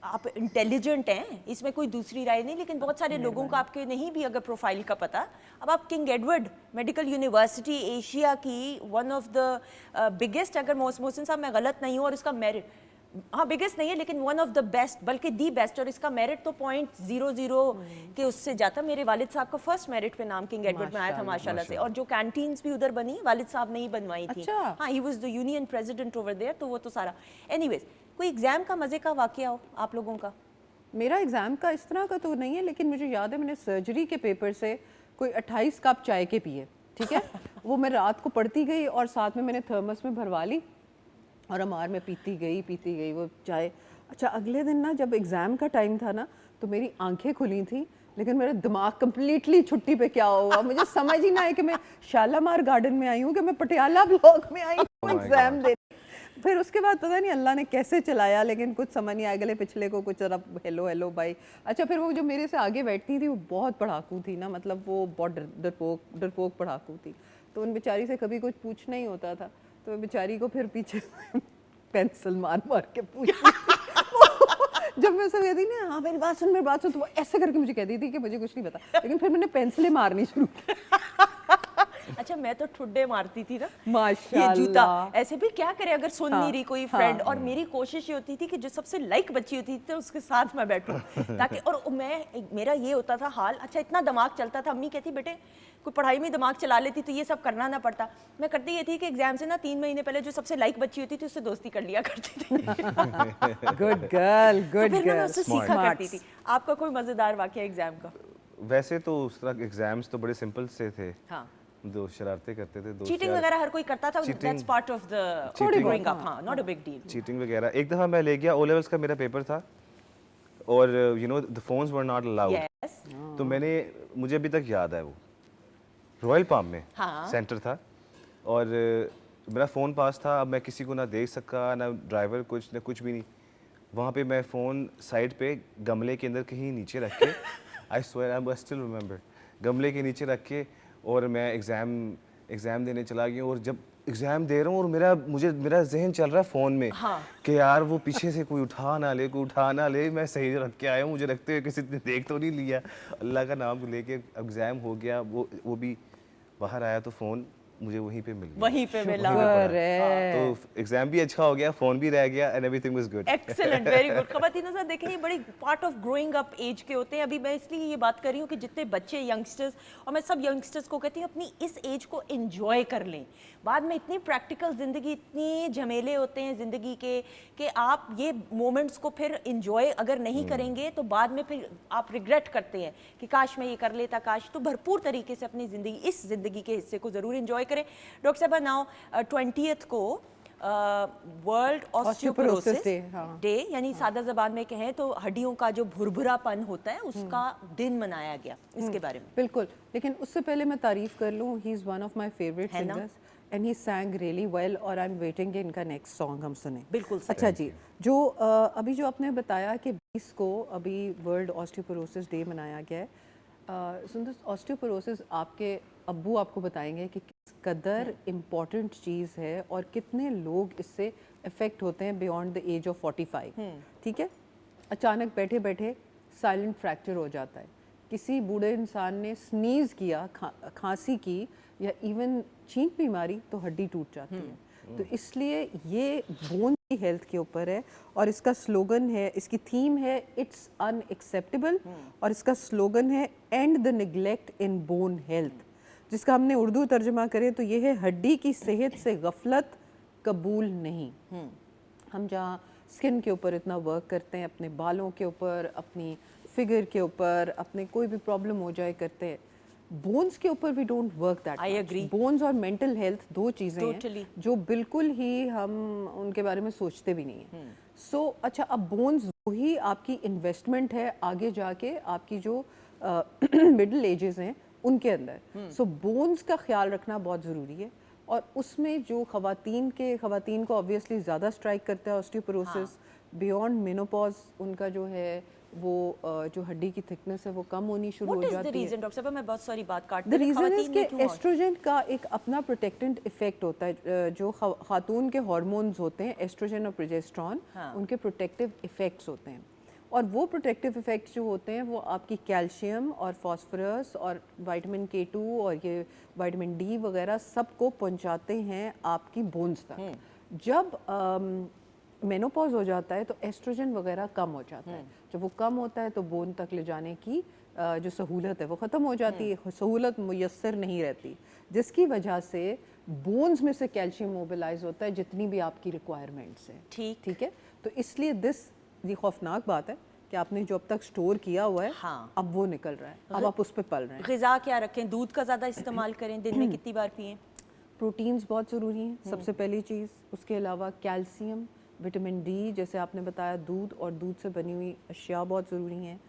आप इंटेलिजेंट हैं, इसमें कोई दूसरी राय नहीं, लेकिन बहुत सारे लोगों को आपके नहीं भी अगर प्रोफाइल का पता, अब आप king Edward medical university Asia की वन ऑफ द बिगेस्ट, अगर मोहसिन साहब मैं गलत नहीं हूँ, और इसका मेरिट, हाँ बिगेस्ट नहीं है लेकिन वन ऑफ द बेस्ट, बल्कि दी बेस्ट, और इसका मेरिट तो 0.00 के उससे जाता। मेरे वालिद साहब का फर्स्ट मेरिट पे नाम किंग एडवर्ड में आया था माशाल्लाह से, और जो कैंटीन्स भी उधर बनी वालिद साहब ने ही बनवाई थी। अच्छा। हाँ, he was the union president over there, तो वो तो सारा। एनीवेज, कोई एग्जाम का मजे का वाकया हो आप लोगों का? मेरा एग्जाम का इस तरह का तो नहीं है, लेकिन मुझे याद है मैंने सर्जरी के पेपर से कोई 28 कप चाय के पिए, ठीक है। वो मैं रात को पढ़ती गई और साथ में मैंने थर्मस में भरवा ली और अमार में पीती गई वो चाय। अच्छा, अगले दिन ना जब एग्ज़ाम का टाइम था ना तो मेरी आंखें खुली थी, लेकिन मेरा दिमाग कम्प्लीटली छुट्टी पे क्या हुआ मुझे समझ ही ना आया कि मैं शालामार गार्डन में आई हूँ कि मैं पटियाला ब्लॉक में आई हूँ एग्ज़ाम दे। फिर उसके बाद पता नहीं अल्लाह ने कैसे चलाया, लेकिन कुछ समझ नहीं आया। अगले पिछले को कुछ जरा हेलो बाई। अच्छा, फिर वो जो मेरे से आगे बैठती थी वो बहुत पढ़ाकू थी ना, मतलब वो बहुत डरपोक पढ़ाकू थी, तो उन बेचारी से कभी कुछ पूछना ही होता था, तो बेचारी को फिर पीछे पेंसिल मार के पूछती जब मैं उसे कहती ना हाँ मेरी बात सुन, तो वो ऐसे करके मुझे कहती थी कि मुझे कुछ नहीं पता, लेकिन फिर मैंने पेंसिलें मारनी शुरू की। अच्छा, मैं तो ठुड्डे मारती थी ना, माशाल्लाह। ये जूता ऐसे भी क्या करे अगर सुन हाँ, नहीं रही कोई फ्रेंड, और मेरी कोशिश ये होती थी कि जो सबसे लाइक बच्ची होती थी तो उसके साथ मैं बैठूं ताकि, और मेरा ये होता था हाल। अच्छा, इतना दिमाग चलता था, अम्मी कहती बेटे कोई पढ़ाई में दिमाग चला लेती तो ये सब करना ना पड़ता। मैं करती ये थी कि एग्जाम से ना 3 महीने पहले जो सबसे लाइक बच्ची होती थी उससे दोस्ती कर लिया करती थी। गुड गर्ल, तो फिर मैं उससे सीखा करती थी। आपका कोई मजेदार वाकया एग्जाम का? वैसे तो उस तरह एग्जाम्स तो बड़े सिंपल से थे। हाँ, दो शरारतें करते थे, चीटिंग वगैरह हर कोई करता था, that's part of the growing up. हाँ, not a big deal. Cheating वगैरह। एक दफ़ा मैं ले गया, ओ लेवल्स का मेरा पेपर था और you know the phones were not allowed. Yes, तो मुझे अभी तक याद है, वो रॉयल पाम में हाँ। सेंटर था और मेरा फ़ोन पास था। अब मैं किसी को ना देख सका, ना ड्राइवर कुछ भी नहीं। वहाँ पे मैं फ़ोन साइड पे गमले के अंदर कहीं नीचे रख के I swear I still remember, गमले के नीचे रख के, और मैं एग्ज़ाम देने चला गया। और जब एग्ज़ाम दे रहा हूँ और मेरा जहन चल रहा है फ़ोन में, हाँ। कि यार वो पीछे से कोई उठा ना ले, मैं सही रख के आया हूँ, मुझे रखते हुए किसी ने देख तो नहीं लिया। अल्लाह का नाम लेके एग्ज़ाम हो गया। वो भी बाहर आया तो फ़ोन मुझे वहीं पे मिल गया। वहीं पे मिला। तो एग्जाम भी अच्छा हो गया, फोन भी रह गया and everything was good. Excellent, very good. खवातीन साहब देखें, ये बड़ी part of growing up age के होते हैं। अभी मैं इसलिए ये बात कर रही हूँ कि जितने बच्चे यंगस्टर्स, और मैं सब यंगस्टर्स को कहती हूँ अपनी इस एज को एंजॉय कर लें। बाद में इतनी प्रैक्टिकल ज़िंदगी, इतनी झमेले होते हैं ज़िंदगी के कि आप ये मोमेंट्स को फिर एंजॉय अगर नहीं करेंगे तो बाद में फिर आप रिग्रेट करते हैं कि काश मैं ये कर लेता, काश। तो भरपूर तरीके से अपनी ज़िंदगी, इस ज़िंदगी के हिस्से को ज़रूर एंजॉय करें। डॉक्टर साहब, नाउ 20th को वर्ल्ड ऑस्टियोपोरोसिस डे, यानी सादा ज़बान में कहें तो हड्डियों का जो भुरभुरापन होता है उसका दिन मनाया गया। इसके बारे में बिल्कुल, लेकिन उससे पहले मैं तारीफ कर लूँ, ही is one of my favourite singers and he sang really well, और आई एम वेटिंग कि इनका नेक्स्ट सॉन्ग हम सुने। बिल्कुल सही। अच्छा जी, जो अभी जो आपने बताया कि 20 को अभी वर्ल्ड ऑस्टियोपोरोसिस डे मनाया गया है, सुंदर, ऑस्टियोपोरोसिस आपके अब्बू आपको बताएंगे कि किस कदर इम्पॉर्टेंट चीज़ है और कितने लोग इससे इफ़ेक्ट होते हैं बियॉन्ड द एज ऑफ 45। ठीक है, अचानक बैठे बैठे साइलेंट फ्रैक्चर हो जाता है, किसी बूढ़े इंसान ने स्नीज़ किया, खांसी की या इवन छींक भी मारी तो हड्डी टूट जाती है। तो इसलिए ये बोन की हेल्थ के ऊपर है, और इसका स्लोगन है, इसकी थीम है इट्स अनएक्सेप्टेबल, और इसका स्लोगन है and the neglect in bone health, जिसका हमने उर्दू तर्जमा करें तो ये है हड्डी की सेहत से गफलत कबूल नहीं। हम जहाँ स्किन के ऊपर इतना वर्क करते हैं, अपने बालों के ऊपर, अपनी फिगर के ऊपर, अपने कोई भी प्रॉब्लम हो जाए करते हैं, बोन्स के ऊपर we don't work that. I agree. Bones और मेंटल हेल्थ दो चीज़ें Totally. हैं जो बिल्कुल ही हम उनके बारे में सोचते भी नहीं हैं। सो अच्छा, अब बोन्स वही आपकी इन्वेस्टमेंट है आगे जाके आपकी जो मिडिल एजेस हैं उनके अंदर। सो बोन्स का ख्याल रखना बहुत ज़रूरी है, और उसमें जो ख़वातीन को ऑब्वियसली ज़्यादा स्ट्राइक करता है ऑस्टियोपोरोसिस, बियॉन्ड मेनोपॉज उनका जो है वो जो हड्डी की थिकनेस है वो कम होनी शुरू हो What is the जाती है। reason, डॉक्टर साहब? मैं बहुत सारी बात काट द रीज़न इज़ कि एस्ट्रोजन का एक अपना प्रोटेक्टेंट इफेक्ट होता है। जो खातून के हार्मोन्स होते हैं एस्ट्रोजन और प्रोजेस्टेरॉन, उनके प्रोटेक्टिव इफेक्ट्स होते हैं, और वो प्रोटेक्टिव इफेक्ट्स जो होते हैं वो आपकी कैल्शियम और फास्फोरस और विटामिन K2 और ये विटामिन D वगैरह सबको पहुंचाते हैं आपकी बोन्स तक। जब मेनोपॉज हो जाता है तो एस्ट्रोजन वगैरह कम हो जाता है, जब वो कम होता है तो बोन तक ले जाने की जो सहूलत है वो ख़त्म हो जाती है, सहूलत मुयस्सर नहीं रहती, जिसकी वजह से बोन्स में से कैल्शियम मोबिलाइज होता है जितनी भी आपकी रिक्वायरमेंट्स हैं। ठीक है, तो इसलिए ये खौफनाक बात है कि आपने जो अब तक स्टोर किया हुआ है, अब वो निकल रहा है, अब आप उस पर पल रहे हैं। ग़िज़ा क्या रखें? दूध का ज़्यादा इस्तेमाल करें? दिन में कितनी बार पिएं? प्रोटीन्स बहुत ज़रूरी हैं, सबसे पहली चीज़। उसके अलावा कैल्शियम, विटामिन D, जैसे आपने बताया, दूध और दूध से बनी हुई अशिया बहुत ज़रूरी हैं।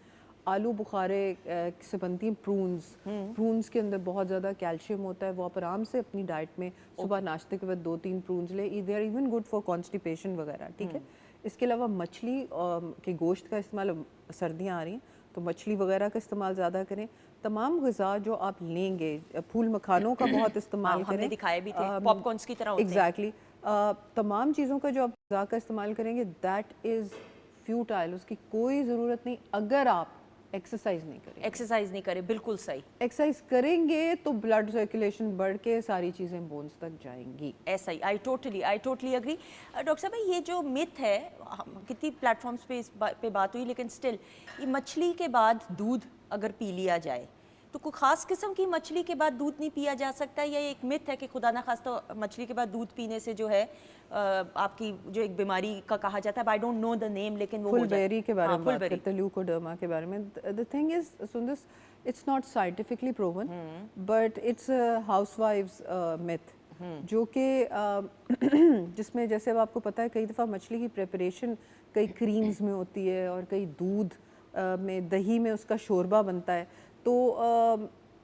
आलू बुखारे से बनती हैं प्रून्स के अंदर बहुत ज़्यादा कैल्शियम होता है, वो आप आराम से अपनी डाइट में सुबह नाश्ते के बाद 2-3 प्रून्स ले, they are even good for constipation वगैरह। ठीक है, इसके अलावा मछली के गोश्त का इस्तेमाल, सर्दियाँ आ रही हैं तो मछली वगैरह का इस्तेमाल ज़्यादा करें। तमाम ग़िज़ा जो आप लेंगे, फूल मखानों का बहुत इस्तेमाल करें, हमने दिखाए भी थे, पॉपकॉर्न्स की तरह होते हैं। एग्जैक्टली, तमाम चीज़ों का जो आप ग़िज़ा का इस्तेमाल करेंगे दैट इज़ फ्यूटाइल, उसकी कोई ज़रूरत नहीं अगर आप एक्सरसाइज नहीं करें। एक्सरसाइज नहीं करें, बिल्कुल सही। एक्सरसाइज करेंगे तो ब्लड सर्कुलेशन बढ़ के सारी चीज़ें बोन्स तक जाएंगी। ऐसा ही, आई टोटली अग्री। डॉक्टर साहब, ये जो मिथ है, कितनी प्लेटफॉर्म्स पे इस पे बात हुई, लेकिन स्टिल ये मछली के बाद दूध अगर पी लिया जाए तो कोई ख़ास किस्म की मछली के बाद दूध नहीं पिया जा सकता, या एक मिथ है कि खुदा ना खास्ता मछली के बाद दूध पीने से जो है आपकी जो एक बीमारी का कहा जाता है, I don't know the name, लेकिन वो फुलबेरी के बारे में बात करते हैं, ल्यूकोडर्मा के बारे में। द थिंग इज सुंदर, it's not scientifically proven but it's हाउसवाइफ्स मिथ, जो कि जिसमें जैसे अब आपको पता है कई दफ़ा मछली की प्रिपरेशन कई क्रीम्स में होती है और कई दूध में, दही में उसका शोरबा बनता है, तो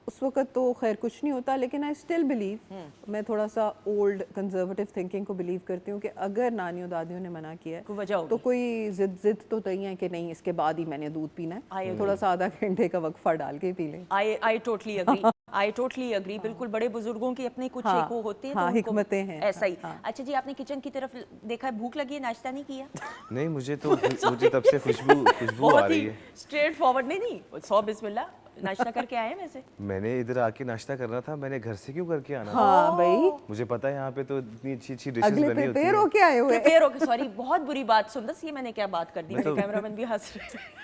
उस वक़्त तो खैर कुछ नहीं होता, लेकिन आई स्टिल बिलीव, मैं थोड़ा सा ओल्ड कंजर्वेटिव थिंकिंग को बिलीव करती हूँ कि अगर नानियों दादियों ने मना किया है तो कोई जिद तो नहीं है कि नहीं इसके बाद ही मैंने दूध पीना है, थोड़ा सा आधा घंटे का वक्फा डाल के पी लें। I totally agree. I totally agree, बिल्कुल बड़े बुजुर्गों की अपनी कुछ हाँ, एक वो होती है हाँ, तो उनको हिकमतें हैं, ऐसा ही। हाँ। अच्छा जी, आपने किचन की तरफ देखा है, भूख लगी है, नाश्ता नहीं किया? नहीं, मुझे तब से खुशबू आ बहुत रही ही है। Straight forward. नहीं 100 बिस्मिल्लाह, नाश्ता करके आए हैं वैसे? मैंने इधर आके नाश्ता करना था, मैंने घर से क्यों करके आना था? हाँ भाई, मुझे पता है यहाँ पे तो इतनी अच्छी अच्छी डिशेस अगले बनी होती प्रिपेयर हैं। होके आए हुए। प्रिपेयर होके, सॉरी बहुत बुरी बात सुंदस, ये मैंने क्या बात कर दी, मेरे तो- कैमरामैन भी हंस रहे हैं।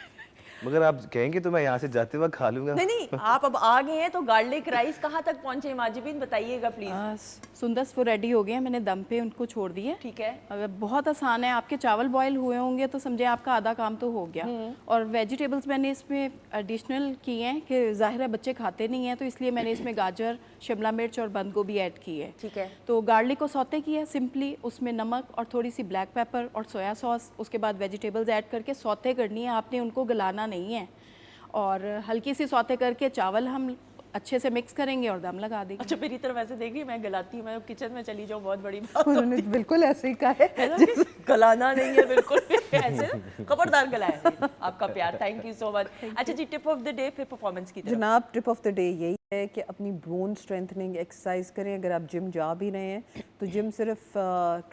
मगर आप कहेंगे तो मैं यहाँ से जाते वक्त खा लूंगा। नहीं नहीं, आप अब आ गए हैं तो गार्लिक राइस कहाँ तक पहुँचे माजिबीन, बताइएगा प्लीज। सुंदस वो रेडी हो गए हैं, मैंने दम पे उनको छोड़ दिए। ठीक है। अगर बहुत आसान है, आपके चावल बॉईल हुए होंगे तो समझे आपका आधा काम तो हो गया। और वेजिटेबल्स मैंने इसमें एडिशनल किए हैं कि ज़ाहिर है बच्चे खाते नहीं हैं, तो इसलिए मैंने इसमें गाजर, शिमला मिर्च और बंद गोभी ऐड की है। ठीक है। तो गार्लिक को सौते किया सिंपली, उसमें नमक और थोड़ी सी ब्लैक पेपर और सोया सॉस, उसके बाद वेजिटेबल्स ऐड करके सौते करनी है, आपने उनको गलाना नहीं है। और हल्की सी सौते करके चावल हम अच्छे से मिक्स करेंगे और दम लगा देंगे। अच्छा, मेरी तरफ ऐसे देख रही है, मैं गलाती हूँ, मैं किचन में चली जाऊँ बहुत बड़ी बात उन्होंने बिल्कुल ऐसे ही कहा है ना कि गलाना नहीं है बिल्कुल ऐसे खबरदार गलाया है। आपका प्यार, थैंक यू सो मच। अच्छा जी, टिप ऑफ द डे फिर परफॉर्मेंस की तरफ। जनाब, टिप ऑफ द डे यही है कि अपनी बोन स्ट्रेंथनिंग एक्सरसाइज करें। अगर आप जिम जा भी रहे हैं तो जिम सिर्फ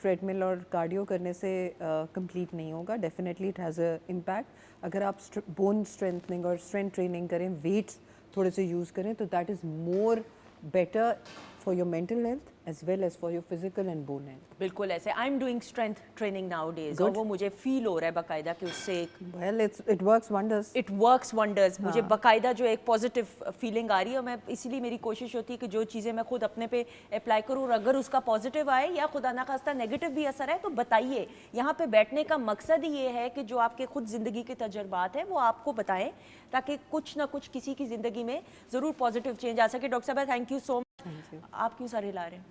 ट्रेडमिल और कार्डियो करने से कंप्लीट नहीं होगा, definitely it has a impact. अगर आप बोन स्ट्रेंथनिंग और स्ट्रेंथ ट्रेनिंग करें, वेट्स थोड़े से यूज़ करें, तो that is more better for your mental health as well as for your physical and bone health. बिल्कुल ऐसे। I am doing strength training nowadays, और वो मुझे फील हो रहा है बाकायदा कि उससे एक well it works wonders. It works wonders. मुझे बाकायदा जो एक पॉजिटिव फीलिंग आ रही है, और मैं इसीलिए मेरी कोशिश होती है कि जो चीज़ें मैं खुद अपने पे अप्लाई करूँ, और अगर उसका पॉजिटिव आए या खुदा ना खास्ता नेगेटिव भी असर है तो बताइए। यहाँ पे बैठने का मकसद ही ये है कि जो आपके खुद ज़िंदगी के तजर्बात हैं वो आपको बताएं, ताकि कुछ ना कुछ किसी की ज़िंदगी में ज़रूर पॉजिटिव चेंज आ सके। डॉक्टर साहब, थैंक यू सो मच। आप क्यों सर हिला रहे हैं?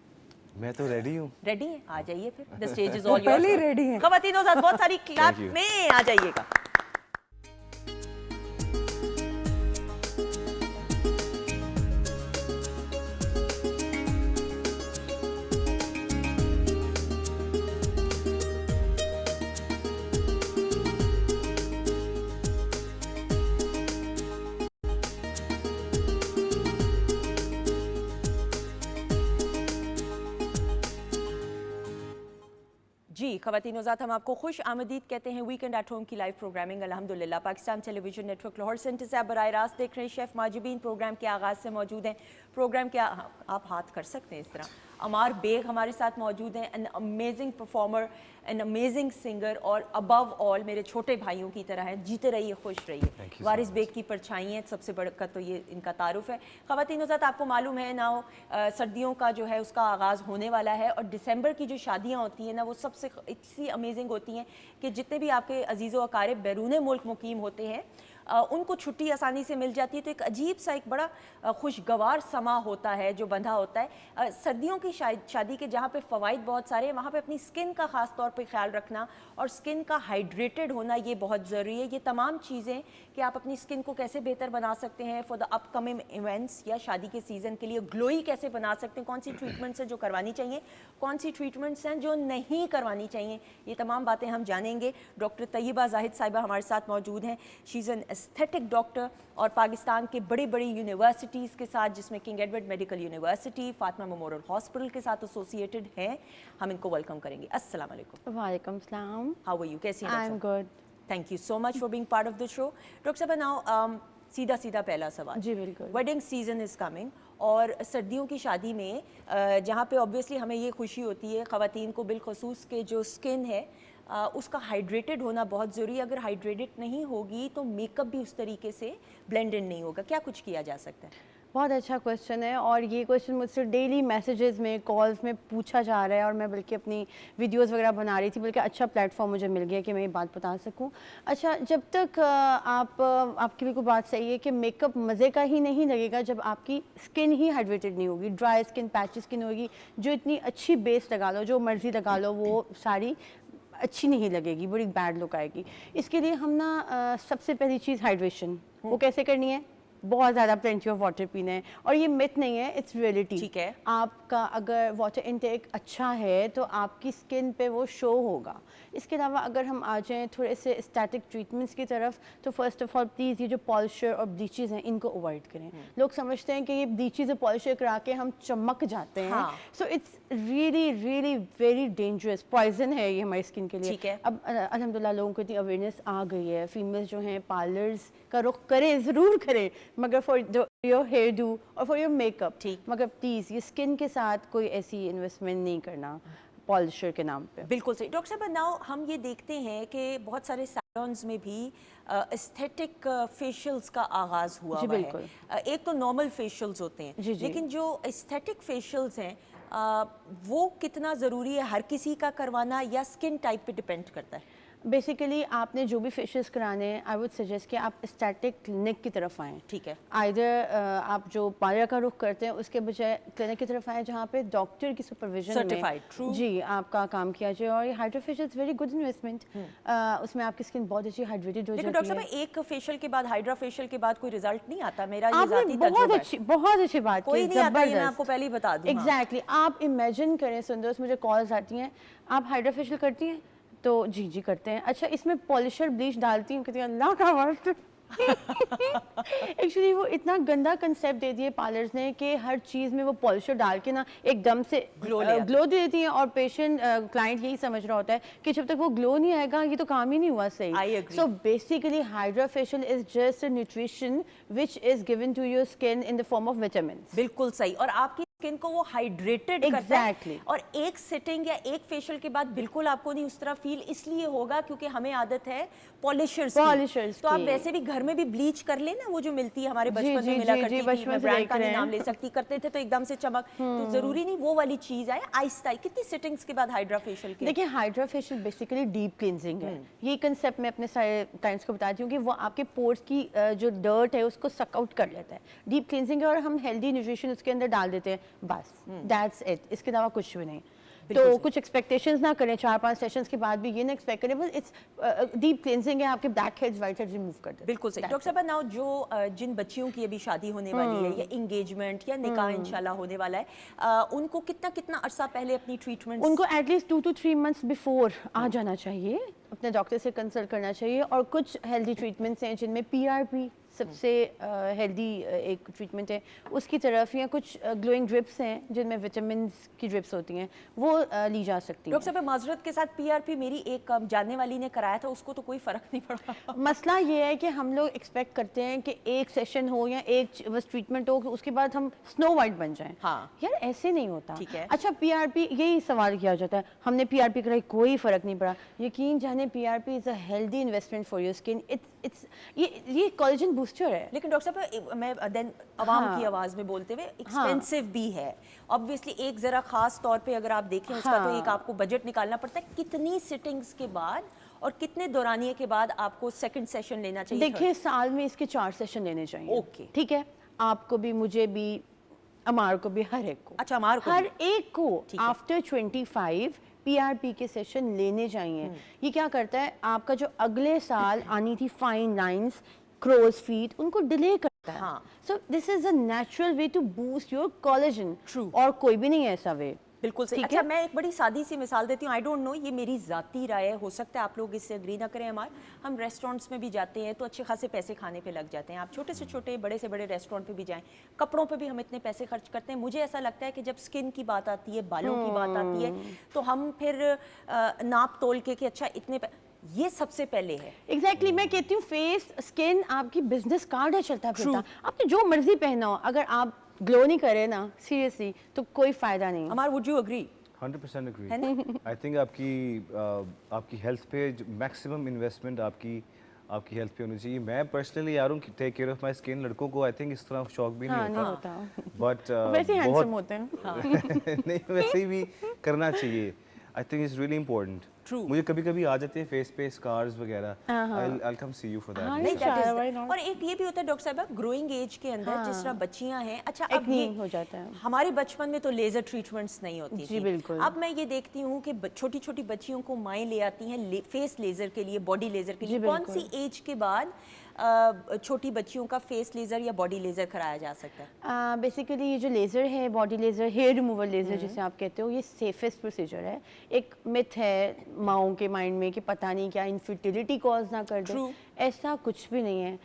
मैं तो रेडी हूँ। रेडी हैं? आ जाइए फिर, the stage is all yours. पहले ही ready हैं। ख़वातीनो साथ बहुत सारी क्लैप Thank you. में आ जाइएगा। जी ख़वातीन हज़रात, हम आपको खुश आमदीद कहते हैं वीकेंड एट होम की लाइव प्रोग्रामिंग अल्हम्दुलिल्लाह Pakistan television network Lahore centre से आप बराह रास्त देख रहे हैं। शेफ़ माजिबीन प्रोग्राम के आगाज़ से मौजूद हैं। प्रोग्राम के आप हाथ कर सकते हैं इस तरह। अमार बेग हमारे साथ मौजूद हैं, an amazing performer, an amazing singer, और अबव ऑल मेरे छोटे भाइयों की तरह हैं। जीते रहिए, खुश रहिए। वारिस बेग की परछाई हैं, सबसे बढ़कर तो ये इनका तारुफ है। ख़वातीन हज़रात, आपको मालूम है ना, सर्दियों का जो है उसका आगाज़ होने वाला है, और दिसंबर की जो शादियाँ होती हैं ना, वो सबसे इतनी अमेजिंग होती हैं कि जितने भी आपके अजीज़ व अकारिब बैरून मुल्क मुकीम होते हैं, उनको छुट्टी आसानी से मिल जाती है। तो एक अजीब सा, एक बड़ा खुशगवार समा होता है जो बंधा होता है सर्दियों की शादी के, जहाँ पे फ़वाइद बहुत सारे हैं। वहाँ पे अपनी स्किन का ख़ास तौर पे ख्याल रखना और स्किन का हाइड्रेटेड होना ये बहुत ज़रूरी है। ये तमाम चीज़ें कि आप अपनी स्किन को कैसे बेहतर बना सकते हैं फॉर द अपकमिंग इवेंट्स, या शादी के सीज़न के लिए ग्लोई कैसे बना सकते हैं, कौन सी ट्रीटमेंट्स हैं जो करवानी चाहिए, कौन सी ट्रीटमेंट्स हैं जो नहीं करवानी चाहिए, ये तमाम बातें हम जानेंगे। डॉक्टर तैयबा जाहिद साहिबा हमारे साथ मौजूद हैं। She is an aesthetic doctor, और पाकिस्तान के बड़ी बड़ी यूनिवर्सिटीज़ के साथ, जिसमें king Edward medical university, Fatima memorial hospital के साथ एसोसिएटेड हैं। हम इनको वेलकम करेंगे। अस्सलाम वालेकुम। वालेकुम सलाम। हाउ आर यू, कैसी हैं? I am good. Thank you so much for being part of the show. Doctor साहब, नाउ सीधा सीधा पहला सवाल। जी बिल्कुल। वेडिंग सीजन इज़ कमिंग, और सर्दियों की शादी में जहाँ पे ऑब्वियसली हमें ये खुशी होती है ख़वातीन को बिलखसूस के जो स्किन है उसका हाइड्रेटेड होना बहुत ज़रूरी है। अगर हाइड्रेटेड नहीं होगी तो मेकअप भी उस तरीके से ब्लेंड इन नहीं होगा। क्या कुछ किया जा सकता है? बहुत अच्छा क्वेश्चन है, और ये क्वेश्चन मुझसे डेली मैसेजेस में, कॉल्स में पूछा जा रहा है, और मैं बल्कि अपनी वीडियोस वगैरह बना रही थी, बल्कि अच्छा प्लेटफॉर्म मुझे मिल गया कि मैं ये बात बता सकूं। अच्छा, जब तक आपकी बिल्कुल बात सही है कि मेकअप मज़े का ही नहीं लगेगा जब आपकी स्किन ही हाइड्रेटेड नहीं होगी। ड्राई स्किन, पैची स्किन होगी, जो इतनी अच्छी बेस लगा लो, जो मर्ज़ी लगा लो, वो सारी अच्छी नहीं लगेगी, बड़ी बैड लुक आएगी। इसके लिए हम ना सबसे पहली चीज़ हाइड्रेशन, वो कैसे करनी है? बहुत ज़्यादा प्लेंटी ऑफ वाटर पीना है, और ये मिथ नहीं है, इट्स रियलिटी। ठीक है। आपका अगर वाटर इनटेक अच्छा है तो आपकी स्किन पे वो शो होगा। इसके अलावा अगर हम आ जाएँ थोड़े से स्टैटिक ट्रीटमेंट्स की तरफ, तो फर्स्ट ऑफ ऑल प्लीज़ ये जो पॉलिशर और ब्लीचेस हैं इनको अवॉइड करें। लोग समझते हैं कि ये ब्लीचेस और पॉलिशर करा के हम चमक जाते हैं, हाँ। So it's really really very dangerous, poison है ये हमारी स्किन के लिए। ठीक है। अब अल्हम्दुलिल्लाह लोगों को इतनी अवेयरनेस आ गई है, फीमेल्स जो हैं पार्लर्स का रुख करें, ज़रूर करें, मगर फॉर योर हेयर डू और फॉर योर मेकअप, ठीक। मगर प्लीज़ ये स्किन के साथ कोई ऐसी इन्वेस्टमेंट नहीं करना पॉलिशर के नाम पे। बिल्कुल सही। डॉक्टर साहब नाउ हम ये देखते हैं कि बहुत सारे सैलून्स में भी एस्थेटिक फेशियल्स का आगाज़ हुआ जी, हुआ बिल्कुल। है। एक तो नॉर्मल फेशियल्स होते हैं, जी, जी। लेकिन जो एस्थेटिक फेशियल्स हैं वो कितना ज़रूरी है, हर किसी का करवाना या स्किन टाइप पे डिपेंड करता है? बेसिकली आपने जो भी फेशियल्स कराने हैं, आई वुड सजेस्ट कि आप स्टैटिक क्लिनिक की तरफ आएँ। ठीक है। आइदर आप जो पार्लर का रुख करते हैं उसके बजाय क्लिनिक की तरफ आएँ जहाँ पे डॉक्टर की सुपरविजन में Certified, true. जी आपका काम किया जाए। और ये hydra facial is very good investment, उसमें आपकी स्किन बहुत अच्छी हाइड्रेटेड हो लेकिन जाती डॉक्टर है। साहब एक फेशियल के बाद, हाइड्रा फेशियल के बाद कोई रिजल्ट नहीं आता, मेरा ये आपने जाती तजुर्बा है। बहुत अच्छी बात कोई की, नहीं आता, ये मैं जबरदस्त। आपको पहले ही बता दूं। हाँ। एग्जैक्टली आप इमेजिन करें सुंदर, मुझे कॉल्स आती हैं, आप हाइड्रा फेशियल करती हैं? तो जी जी करते हैं। अच्छा इसमें पॉलिशर ब्लीच डालती हूँ? कहती हैं अल्लाह का वास्ते। एक्चुअली वो इतना गंदा कंसेप्ट दे दिए पार्लर्स ने कि हर चीज़ में वो पॉलिशर डाल के ना एकदम से ग्लो दे देती हैं, और पेशेंट क्लाइंट यही समझ रहा होता है कि जब तक वो ग्लो नहीं आएगा ये तो काम ही नहीं हुआ I सही। agree. So basically hydra facial is just a nutrition which is given to your skin in the form of vitamin. बिल्कुल सही। और आपकी स्किन को वो हाइड्रेटेड करता है। Exactly. और एक सिटिंग या एक फेशियल के बाद बिल्कुल आपको नहीं उस तरह फील इसलिए होगा क्योंकि हमें आदत है पॉलिशर्स Polishers तो आप की। वैसे भी घर में भी ब्लीच कर लेना, वो जो मिलती है हमारे बचपन जी, में मिला जी, करती जी, थी, बचपन मैं से ब्रांड देख का नहीं रहे नाम हैं। ले सकती, करते थे तो एकदम से चमक, तो जरूरी नहीं वो वाली चीज आए। आहिस्ता कितनी सिटिंग्स के बाद हाइड्रा फेशियल के? देखिए hydra facial basically deep cleansing है। ये कंसेप्ट मैं अपने सारे क्लाइंट्स को बताती हूँ कि वो आपके पोर्स की जो डर्ट है उसको सक आउट कर लेता है। डीप क्लींजिंग है और हम हेल्दी न्यूट्रिशन उसके अंदर डाल देते हैं, बस दैट्स इट, इसके अलावा कुछ भी नहीं। तो कुछ एक्सपेक्टेशंस ना करें, 4-5 सेशंस के बाद भी ये ना एक्सपेक्ट करें, बस इट्स डीप क्लींजिंग है, आपके black heads white heads remove कर दे। बिल्कुल सही। डॉक्टर साहब नाउ जो जिन बच्चियों की अभी शादी होने वाली है या इंगेजमेंट या निकाह इंशाल्लाह होने वाला है, उनको कितना कितना अरसा पहले अपनी ट्रीटमेंट? उनको एटलीस्ट 2 to 3 months बिफोर आ जाना चाहिए, अपने डॉक्टर से कंसल्ट करना चाहिए। और कुछ हेल्दी ट्रीटमेंट्स हैं जिनमें PRP सबसे हेल्दी एक ट्रीटमेंट है, उसकी तरफ, या कुछ ग्लोइंग ड्रिप्स हैं जिनमें विटामिन की ड्रिप्स होती हैं, वो ली जा सकती हैं। डॉक्टर साहब माजरत के साथ PRP मेरी एक जानने वाली ने कराया था, उसको तो कोई फर्क नहीं पड़ा। मसला ये है कि हम लोग एक्सपेक्ट करते हैं कि एक सेशन हो या एक बस ट्रीटमेंट हो, उसके बाद हम स्नो वाइट बन जाएं। हाँ। यार ऐसे नहीं होता। ठीक है। अच्छा PRP, यही सवाल किया जाता है, हमने PRP कराई कोई फ़र्क नहीं पड़ा। यकीन जाने PRP is a healthy investment for your skin. It's ये कोलेजन बूस्टर है। लेकिन डॉक्टर साहब मैं देन आवाम की आवाज़ में बोलते हुए, एक्सपेंसिव भी है ऑब्वियसली। एक ज़रा ख़ास तौर पे अगर आप देखें उसका तो एक आपको बजट निकालना पड़ता है। कितनी सिटिंग्स के बाद और कितने दौरानिए के बाद आपको सेकंड सेशन लेना चाहिए? देखिए साल में इसके 4 सेशन लेने चाहिए। ओके। ठीक है, आपको भी, मुझे भी, अमार को भी, हर एक को। अच्छा अमार को हर भी? एक को ठीक है। आफ्टर 25 PRP के सेशन लेने चाहिए। ये क्या करता है, आपका जो अगले साल आनी थी फाइन लाइंस, क्रोज फीट, उनको डिले करता है। हाँ। So this is a natural way to boost your collagen. True. और कोई भी नहीं है ऐसा वे। बिल्कुल सही। ठीक अच्छा है? मैं एक बड़ी सादी सी मिसाल देती हूँ, आई डोंट नो, ये मेरी ज़ाती राय है, हो सकता है आप लोग इससे एग्री ना करें। हमारे हम रेस्टोरेंट्स में भी जाते हैं तो अच्छे खासे पैसे खाने पे लग जाते हैं। आप छोटे से छोटे बड़े से बड़े रेस्टोरेंट पे भी जाएं, कपड़ों पे भी हम इतने पैसे खर्च करते हैं। मुझे ऐसा लगता है कि जब स्किन की बात आती है, बालों की बात आती है, तो हम फिर नाप तोल के कि अच्छा इतने ये सबसे पहले है। एग्जैक्टली मैं कहती हूँ फेस स्किन आपकी बिजनेस कार्ड है, चलता फिरता। आपने जो मर्जी पहना हो, अगर आप ग्लो नहीं करे ना सीरियसली तो कोई फायदा नहीं। हमार वुड यू एग्री? 100% एग्री। है ना? आई थिंक आपकी हेल्थ पे मैक्सिमम इन्वेस्टमेंट आपकी हेल्थ पे होनी चाहिए। मैं पर्सनली यार हूँ take care of my skin. लड़कों को आई थिंक इस तरह शौक भी हाँ, नहीं होता, नहीं बट वैसे हैंडसम होते हैं। नहीं वैसे भी करना चाहिए। I think it's really important. True. मुझे कभी कभी आ जाते हैं फेस पे स्कार्स वगैरह, I'll come see you for that. नहीं that is why the- not? और एक ये भी होता है डॉक्टर साहब ग्रोइंग एज के अंदर जिस तरह बच्चियां हैं, अच्छा अब Acne ये हो जाता है। हमारे बचपन में तो लेजर ट्रीटमेंट्स नहीं होती जी, थी। बिल्कुल। अब मैं ये देखती हूँ कि छोटी छोटी बच्चियों को माएँ ले आती हैं फेस लेजर के लिए, बॉडी लेजर के लिए। जी, कौन सी बिल्कुल। एज के बाद छोटी बच्चियों का फेस लेजर या बॉडी लेजर कराया जा सकता है? बेसिकली ये जो लेज़र है, body laser, hair removal laser जिसे आप कहते हो, ये सेफेस्ट प्रोसीजर है। एक मिथ है माओं के माइंड में कि पता नहीं क्या इनफर्टिलिटी कॉज ना कर दे। True. ऐसा कुछ भी नहीं है।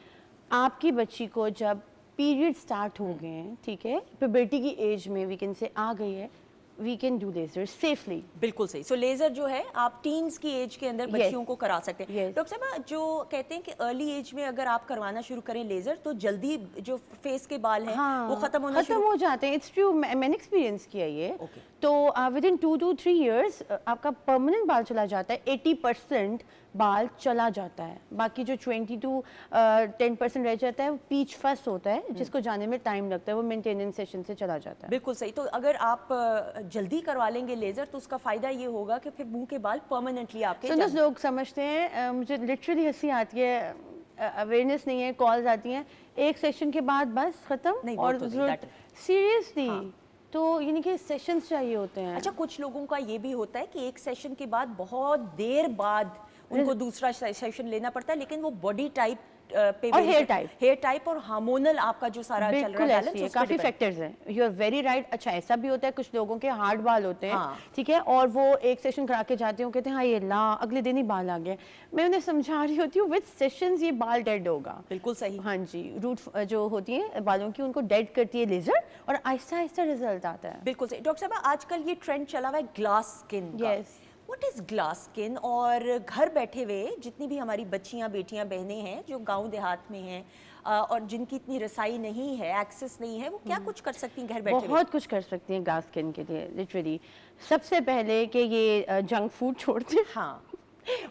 आपकी बच्ची को जब पीरियड स्टार्ट हो गए हैं, ठीक है, प्यूबर्टी की एज में वी कैन से आ गई है, we can do laser safely. बिल्कुल सही। सो लेजर जो है आप टीन्स की एज के अंदर बच्चियों को करा सकते हैं। Yes. डॉक्टर साहब जो कहते हैं कि अर्ली एज में अगर आप करवाना शुरू करें लेजर तो जल्दी जो फेस के बाल हैं वो खत्म हो जाते हैं। इट्स ट्रू, मैंने एक्सपीरियंस किया ये। Okay. तो विद इन 2 to 3 years आपका परमानेंट बाल चला जाता है। 80% बाल चला जाता है, बाकी जो 20 to 10% रह जाता है वो पीच फस होता है, जिसको जाने में टाइम लगता है, वो मेंटेनेंस सेशन से चला जाता है। बिल्कुल सही। तो अगर आप जल्दी करवा लेंगे लेजर तो उसका फायदा ये होगा कि फिर मुंह के बाल परमानेंटली आपके सुनो, लोग समझते हैं, मुझे लिटरली हंसी आती है, अवेयरनेस नहीं है, कॉल्स आती हैं, एक सेशन के बाद बस खत्म। नहीं, वो और तो नहीं, that- सीरियसली तो यानी कि सेशंस चाहिए होते हैं। अच्छा कुछ लोगों का ये भी होता है कि एक सेशन के बाद बहुत देर बाद उनको दूसरा सेशन लेना पड़ता है, लेकिन वो बॉडी टाइप पे और हेयर टाइप और हार्मोनल आपका जो सारा चल रहा बिल्कुल है ऐसी है, बैलेंस काफी फैक्टर्स हैं। You are very right. अच्छा ऐसा भी होता है, कुछ लोगों के हार्ड बाल होते हैं, हाँ। ठीक है, और वो एक सेशन करा के जाते हैं, कहते हैं हाँ ये ला, अगले दिन ही बाल आ गए। मैं उन्हें समझा रही होती हूँ विद सेशंस ये बाल डेड होगा। बिल्कुल सही। हाँ जी, रूट जो होती है बालों की उनको डेड करती है लेजर, और आहिस्ता आहिस्ता रिजल्ट आता है। बिल्कुल सही। डॉक्टर साहब आजकल ये ट्रेंड चला हुआ है ग्लास स्किन का। Yes. What is glass skin? और घर बैठे हुए जितनी भी हमारी बच्चियां, बेटियां, बहनें हैं जो गांव देहात में हैं और जिनकी इतनी रसाई नहीं है, एक्सेस नहीं है, वो क्या कुछ कर सकती हैं घर बैठे हुए? बहुत कुछ कर सकती हैं ग्लास स्किन के लिए। लिटरली सबसे पहले कि ये जंक फूड छोड़ दें, हाँ।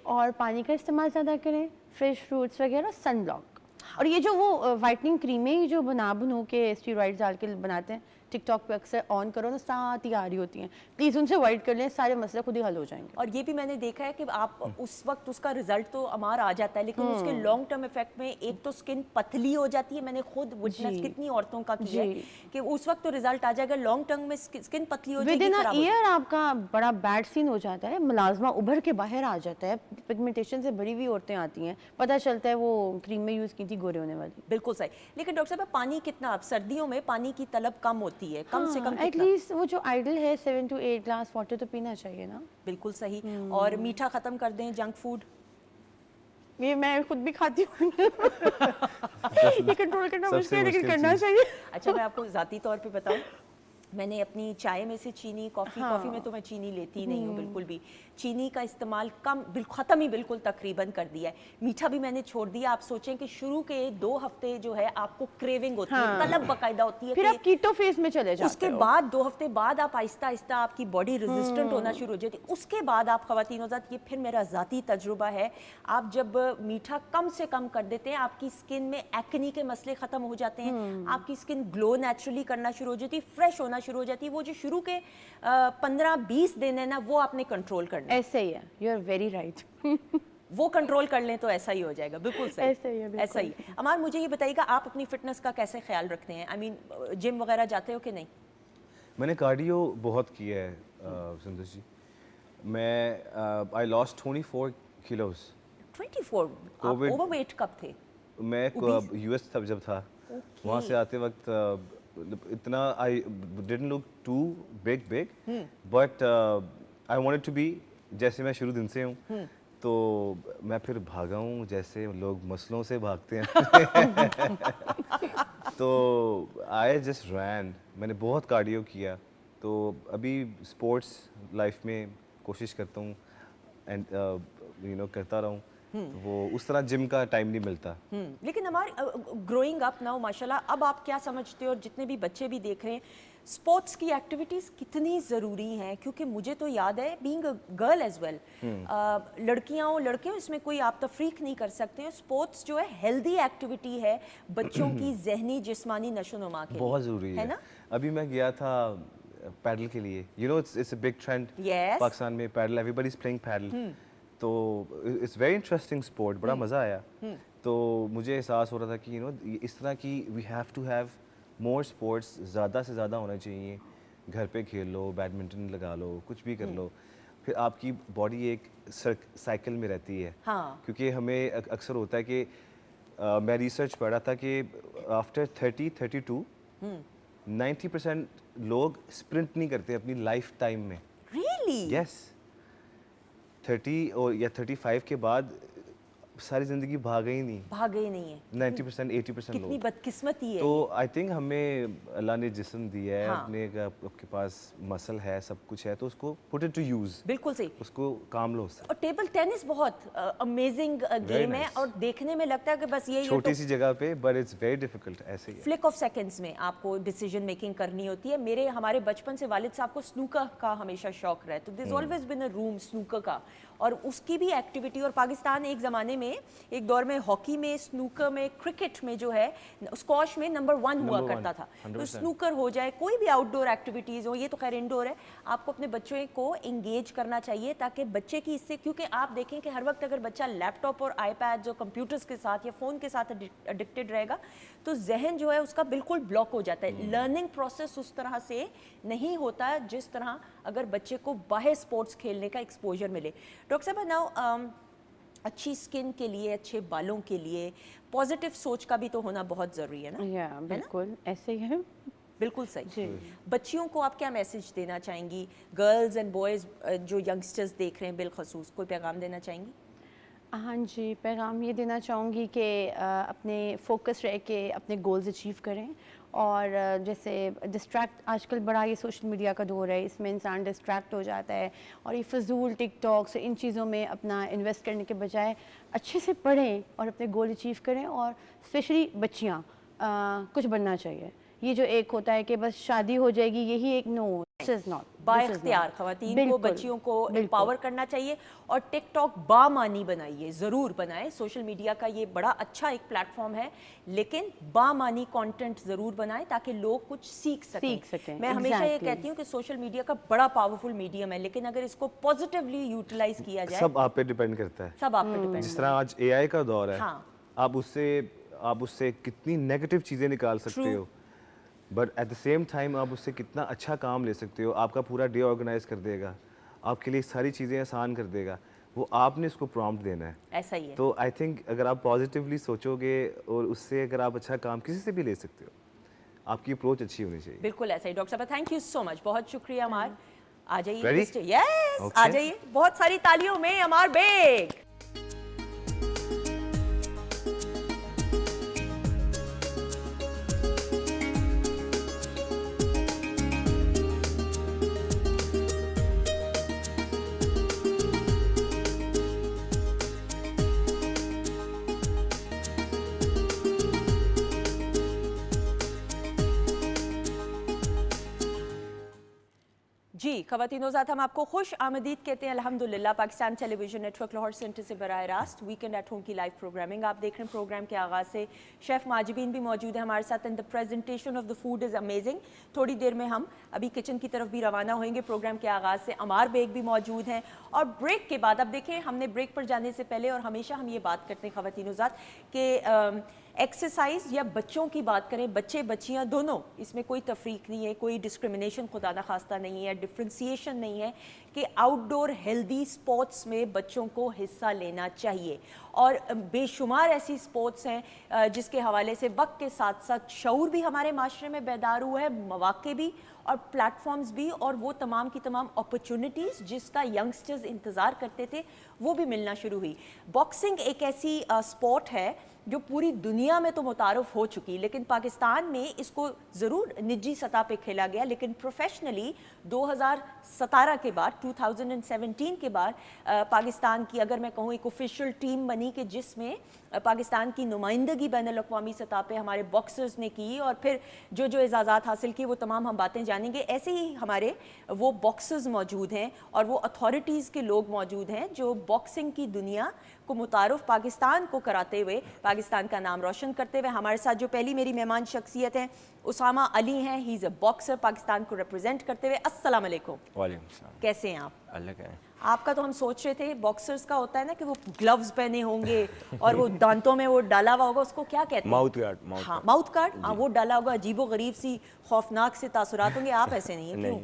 और पानी का इस्तेमाल ज़्यादा करें, फ्रेश फ्रूट्स वगैरह, सन ब्लॉक। और ये जो वो वाइटनिंग क्रीमें जो बनू के स्टीरॉइड्स डाल के बनाते हैं, टिकटॉक पे अक्सर ऑन करो ना, साथ ही आ रही होती हैं, प्लीज़ उनसे अवॉइड कर लें, सारे मसले खुद ही हल हो जाएंगे। और ये भी मैंने देखा है कि आप उस वक्त उसका रिजल्ट तो अमार आ जाता है, लेकिन उसके लॉन्ग टर्म इफेक्ट में एक तो स्किन पतली हो जाती है। मैंने खुद विटनेस जी। कितनी औरतों का किया है जी। कि उस वक्त तो रिजल्ट आ जाएगा, लॉन्ग टर्म में स्किन पतली हो विद जाएगी, इन खराब हो जाएगी। ईयर आपका बड़ा बैड सीन हो जाता है, मुलाजमा उभर के बाहर आ जाता है, पिगमेंटेशन से भरी हुई औरतें आती हैं, पता चलता है वो क्रीम में यूज़ की थी गोरे होने वाली। बिल्कुल सही। लेकिन डॉक्टर साहब पानी कितना, अब सर्दियों में पानी की तलब कम होती है, कम से कम कितना? एटलीस्ट वो जो आइडल है 7 to 8 ग्लास वाटर तो पीना चाहिए ना। बिल्कुल सही। और मीठा खत्म कर दें, जंक फूड। ये मैं खुद भी खाती हूँ ये कंट्रोल करना सबसे मुश्किल है, लेकिन मुश्किल करना चीज़। चाहिए। अच्छा मैं आपको ज़ाती तौर पे बताऊं, मैंने अपनी चाय में से चीनी, कॉफ़ी में तो मैं चीनी लेती नहीं हूँ बिल्कुल भी, चीनी का इस्तेमाल ख़त्म ही बिल्कुल तकरीबन कर दिया है। मीठा भी मैंने छोड़ दिया। आप सोचें कि शुरू के 2 हफ्ते जो है आपको क्रेविंग होती है, तलब बाकायदा होती है, फिर आप कीटो फेज में चले जाते उसके हो। बाद 2 हफ्ते बाद आप आहिस्ता आहिस्ता आपकी बॉडी रेजिस्टेंट होना शुरू हो जाती है। उसके बाद आप ख़वातीन हज़रात, ये फिर मेरा ज़ाती तजुर्बा है, आप जब मीठा कम से कम कर देते हैं, आपकी स्किन में एक्ने के मसले ख़त्म हो जाते हैं, आपकी स्किन ग्लो नेचुरली करना शुरू हो जाती है, फ्रेश होना शुरू हो जाती है। वो जो शुरू के 15-20 दिन है ना, वो आपने कंट्रोल करना है। ऐसे ही है, यू आर वेरी राइट। वो कंट्रोल कर लें तो ऐसा ही हो जाएगा। बिल्कुल सही, ऐसा ही है, बिल्कुल। ऐसा ही है। अमान मुझे ये बताइएगा आप अपनी फिटनेस का कैसे ख्याल रखते हैं? आई मीन जिम वगैरह जाते हो कि नहीं? मैंने कार्डियो बहुत किया है सुंदर जी। मैं आई लॉस्ट 24 किलोज। 24? आप COVID- ओवरवेट कब थे? मैं यूएस तब जब था, वहाँ से आते वक्त इतना I didn't look too big but I wanted to be, जैसे मैं शुरू दिन से हूँ, तो मैं फिर भागा हूँ जैसे लोग मसलों से भागते हैं तो आई जस्ट रैन। मैंने बहुत कार्डियो किया, तो अभी स्पोर्ट्स लाइफ में कोशिश करता हूँ एंड करता रहूँ, तो वो उस तरह जिम का टाइम नहीं मिलता। लेकिन हमारे ग्रोइंग अप नाउ माशाल्लाह, अब आप क्या समझते हो, और जितने भी बच्चे भी देख रहे हैं, स्पोर्ट्स की एक्टिविटीज़ कितनी ज़रूरी हैं? क्योंकि मुझे तो याद है being a girl as well, लड़कियां हो लड़के हो, इसमें कोई आप तफरीक नहीं कर सकते हैं। स्पोर्ट्स जो है हेल्दी एक्टिविटी है बच्चों की जहनी जिस्मानी नशोनुमा के लिए, बहुत ज़रूरी है ना? अभी मैं गया था पैडल के लिए, you know it's a big trend Yes. Pakistan में padel, everybody is playing padel. तो इट्स वेरी इंटरेस्टिंग स्पोर्ट, बड़ा मज़ा आया। तो मुझे एहसास हो रहा था कि इस तरह की we have to have more sports, ज़्यादा से ज़्यादा होना चाहिए। घर पे खेल लो, बैडमिंटन लगा लो, कुछ भी कर लो, फिर आपकी बॉडी एक साइकिल में रहती है। हाँ। क्योंकि हमें अक्सर होता है कि मैं रिसर्च पढ़ रहा था कि आफ्टर 32 90% लोग स्प्रिंट नहीं करते अपनी लाइफ टाइम में। रियली? यस 30 और या 35 के बाद सारी ज़िंदगी भागे ही नहीं। भागे ही नहीं है। 90% 80% कितनी लोग। बदकिस्मती है। तो आई थिंक हमें अल्लाह ने जिस्म दिया है, हाँ। आपके पास मसल है, सब कुछ है, तो उसको पुट इट टू यूज़, बिल्कुल सही। उसको काम लो उससे। और टेबल टेनिस बहुत अमेजिंग गेम है nice. और देखने में लगता है कि बस ये छोटी तो सी जगह पे, बट इट्स वेरी डिफिकल्ट। ऐसे ही है। फ्लिक ऑफ सेकंड्स में आपको डिसीजन मेकिंग करनी होती है। हमारे बचपन से वालिद साहब को स्नूकर का हमेशा शौक रहा है, तो this always been a room snooker का, और उसकी भी एक्टिविटी। और पाकिस्तान एक ज़माने में, एक दौर में हॉकी में, स्नूकर में, क्रिकेट में जो है, स्क्वॉश में नंबर 1 हुआ Number करता 1, था। तो 100%। स्नूकर हो जाए, कोई भी आउटडोर एक्टिविटीज़ हो, ये तो खैर इंडोर है, आपको अपने बच्चों को इंगेज करना चाहिए ताकि बच्चे की इससे, क्योंकि आप देखें कि हर वक्त अगर बच्चा लैपटॉप और आईपैड और कंप्यूटर्स के साथ या फ़ोन के साथ एडिक्टेड रहेगा तो जहन जो है उसका बिल्कुल ब्लॉक हो जाता है। लर्निंग प्रोसेस उस तरह से नहीं होता है जिस तरह अगर बच्चे को बाहर स्पोर्ट्स खेलने का एक्सपोजर मिले। डॉक्टर साहब, नाउ अच्छी स्किन के लिए, अच्छे बालों के लिए पॉजिटिव सोच का भी तो होना बहुत ज़रूरी है ना? या बिल्कुल ऐसे ही है। बिल्कुल सही। बच्चियों को आप क्या मैसेज देना चाहेंगी? गर्ल्स एंड बॉयज़ जो यंगस्टर्स देख रहे हैं बिलखसूस, कोई पैगाम देना चाहेंगी? हाँ जी, पैगाम ये देना चाहूँगी कि अपने फोकस रह के अपने गोल्स अचीव करें। और जैसे डिस्ट्रैक्ट, आजकल बड़ा ये सोशल मीडिया का दौर है, इसमें इंसान डिस्ट्रैक्ट हो जाता है और ये फजूल टिकटॉक्स इन चीज़ों में अपना इन्वेस्ट करने के बजाय अच्छे से पढ़ें और अपने गोल अचीव करें। और स्पेशली बच्चियाँ, कुछ बनना चाहिए। ये जो एक होता है कि बस शादी हो जाएगी, यही एक, नो, दिस इज़ नॉट। बाइख्तियार ख़वातीन को, बच्चियों को एम्पावर करना चाहिए। और टिकटॉक बामानी बनाइए, ज़रूर बनाएं। सोशल मीडिया का ये बड़ा अच्छा एक प्लेटफॉर्म है, लेकिन बामानी कंटेंट ज़रूर बनाएं ताकि लोग कुछ सीख सकें। मैं हमेशा ये कहती हूँ कि सोशल मीडिया का बड़ा पावरफुल मीडियम है, लेकिन अगर इसको पॉजिटिवली यूटिलाइज किया जाए, सब आप पे डिपेंड करता है। सब आप पे डिपेंड। जिस तरह आज AI का दौर है, हाँ। आप उससे कितनी नेगेटिव चीज़ें निकाल सकते हो, but at the same time आप उससे कितना अच्छा काम ले सकते हो। आपका पूरा डे ऑर्गेनाइज कर देगा, आपके लिए सारी चीज़ें आसान कर देगा। वो आपने इसको प्रॉम्प्ट देना है। ऐसा ही है। तो आई थिंक अगर आप पॉजिटिवली सोचोगे और उससे अगर आप अच्छा काम किसी से भी ले सकते हो, आपकी अप्रोच अच्छी होनी चाहिए। बिल्कुल ऐसा ही। डॉक्टर साहब, थैंक यू सो मच, बहुत शुक्रिया। अमार आ जाइए। Ready? Yes, Okay. आ जाइए। बहुत सारी तालियों में अमार बेग। जी ख़वातीन ज़ात, हम आपको खुश आमदीद कहते हैं अल्हम्दुलिल्लाह। Pakistan television network Lahore centre से बराह रास्त वीकेंड एट होम की लाइव प्रोग्रामिंग आप देख रहे हैं। प्रोग्राम के आगाज़ से शेफ़ माजिबीन भी मौजूद है हमारे साथ and the presentation of the food is amazing. थोड़ी देर में हम अभी किचन की तरफ भी रवाना होंगे। प्रोग्राम के आगाज़ से अमार बेग भी मौजूद हैं और ब्रेक के बाद, अब देखें हमने ब्रेक पर जाने से पहले, और हमेशा हम ये बात करते हैं ख़वातीन ज़ात कि एक्सरसाइज या बच्चों की बात करें, बच्चे बच्चियां दोनों, इसमें कोई तफरीक नहीं है, कोई डिस्क्रिमिनेशन खुदा न खास्ता नहीं है, डिफ्रेंसिएशन नहीं है कि आउटडोर हेल्दी स्पोर्ट्स में बच्चों को हिस्सा लेना चाहिए। और बेशुमार ऐसी स्पोर्ट्स हैं जिसके हवाले से वक्त के साथ साथ शऊर भी हमारे माशरे में बेदार हुआ है, मौक़े भी और प्लेटफॉर्म्स भी, और वो तमाम की तमाम अपॉर्चुनिटीज़ जिसका यंगस्टर्स इंतज़ार करते थे वो भी मिलना शुरू हुई। बॉक्सिंग एक ऐसी स्पोर्ट है जो पूरी दुनिया में तो मुतारफ़ हो चुकी, लेकिन पाकिस्तान में इसको ज़रूर निजी सतह पे खेला गया, लेकिन प्रोफेशनली 2017 के बाद, 2017 के बाद पाकिस्तान की, अगर मैं कहूँ, एक ऑफिशियल टीम बनी कि जिसमें पाकिस्तान की नुमाइंदगी बैनुल-अक़वामी सतह पे हमारे बॉक्सर्स ने की, और फिर जो जो एजाज़ात हासिल किए वो तमाम हम बातें जानेंगे। ऐसे ही हमारे वो बॉक्सर्स मौजूद हैं और वो अथॉरिटीज़ के लोग मौजूद हैं जो बॉक्सिंग की दुनिया को मुतारुफ पाकिस्तान को कराते हुए, पाकिस्तान का नाम रोशन करते हुए। हमारे साथ जो पहली मेरी मेहमान शख्सियत हैं उसामा अली हैं। He is a boxer, Pakistan को रिप्रेजेंट करते हुए। अस्सलाम वालेकुम। वालेकुम सलाम। कैसे हैं आप? अल्लाह का है। आपका तो हम सोच रहे थे बॉक्सर्स का होता है ना कि वो ग्लव्स पहने होंगे और वो दांतों में वो डाला हुआ होगा, उसको क्या कहते हैं? Mouth guard. हाँ, माउथ गार्ड। हाँ, वो डाला होगा, अजीबो गरीब सी खौफनाक से तासुरात होंगे। आप ऐसे नहीं है, क्यों?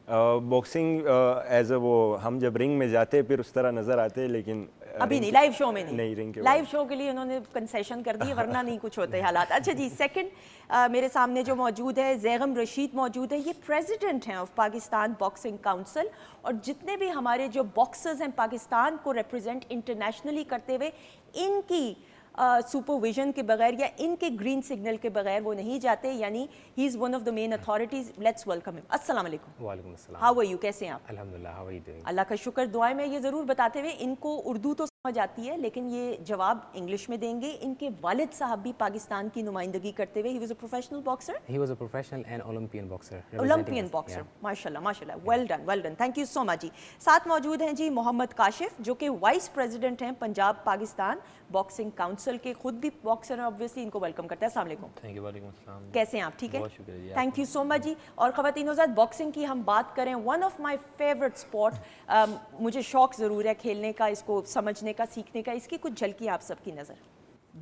बॉक्सिंग एज अ वो हम जब रिंग में जाते हैं फिर उस तरह नज़र आते हैं, लेकिन अभी नहीं, लाइव शो में नहीं। रिंग के लाइव शो के लिए उन्होंने कंसेशन कर दी, वरना नहीं कुछ होते हालात। अच्छा जी, सेकंड मेरे सामने जो मौजूद है ज़ैगम रशीद मौजूद है। ये प्रेसिडेंट हैं ऑफ पाकिस्तान बॉक्सिंग काउंसिल, और जितने भी हमारे जो बॉक्सर्स हैं पाकिस्तान को रिप्रेजेंट इंटरनेशनली करते हुए, इनकी सुपरविजन के बगैर या इनके ग्रीन सिग्नल के बगैर वो नहीं जाते। यानी he is one of the main authorities. Let's welcome him. अस्सलाम वालेकुम। वालेकुम अस्सलाम। How are you? कैसे हैं आप? अल्हम्दुलिल्लाह, हाउ आर यू डूइंग? अल्लाह का शुक्र, दुआएं में ये ज़रूर बताते हुए, इनको उर्दू तो समझ आती है लेकिन ये जवाब इंग्लिश में देंगे। इनके वालिद साहब भी पाकिस्तान की नुमाइंदगी करते हुए, he was a professional boxer. He was a professional and Olympian boxer. Olympian boxer. माशाल्लाह माशाल्लाह, well done well done, thank you so much ji. साथ मौजूद हैं जी मोहम्मद काशिफ, जो कि वाइस प्रेसिडेंट हैं पंजाब पाकिस्तान बॉक्सिंग काउंसिल के, खुद भी बॉक्सर हैं ऑब्वियसली। इनको वेलकम करते हैं। अस्सलाम वालेकुम। Thank you. वालेकुम अस्सलाम। कैसे हैं आप? ठीक है, बहुत शुक्रिया जी। थैंक यू सो मच जी। और ख़वातीन हज़रात, बॉक्सिंग की हम बात करें, one of my favourite sport. मुझे शौक़ ज़रूर है खेलने का, इसको समझने का, सीखने का। इसकी कुछ झलकी आप सबकी नज़र।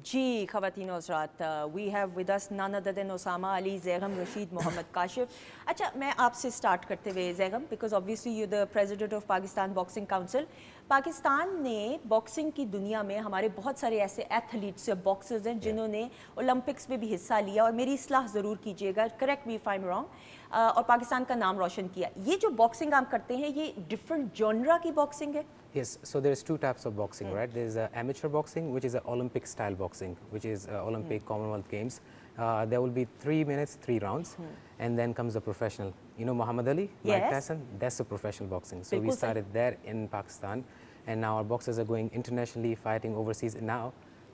जी ख़वातीन हज़रात, we have with us none other than Usama Ali, Zaigham Rashid, Mohammad Kashif. अच्छा, मैं आपसे स्टार्ट करते हुए Zaigham, because obviously you the president of Pakistan boxing council. Pakistan ने बॉक्सिंग की दुनिया में हमारे बहुत सारे ऐसे एथलीट्स या बॉक्सर्स हैं जिन्होंने ओलंपिक्स में भी हिस्सा लिया, और मेरी इस्लाह ज़रूर कीजिएगा, correct me if I am wrong, और पाकिस्तान का नाम रोशन किया। ये जो बॉक्सिंग आप करते हैं, ये डिफरेंट जॉनरा की बॉक्सिंग है? Yes, so there's two types of boxing, right? There's amateur boxing, which is Olympic style boxing, which is Olympic Commonwealth Games. There will be 3 minutes, 3 rounds, and then comes the professional. You know Muhammad Ali, Mike Tyson? That's the professional boxing. So we started there in Pakistan, and now our boxers are going internationally, fighting overseas now.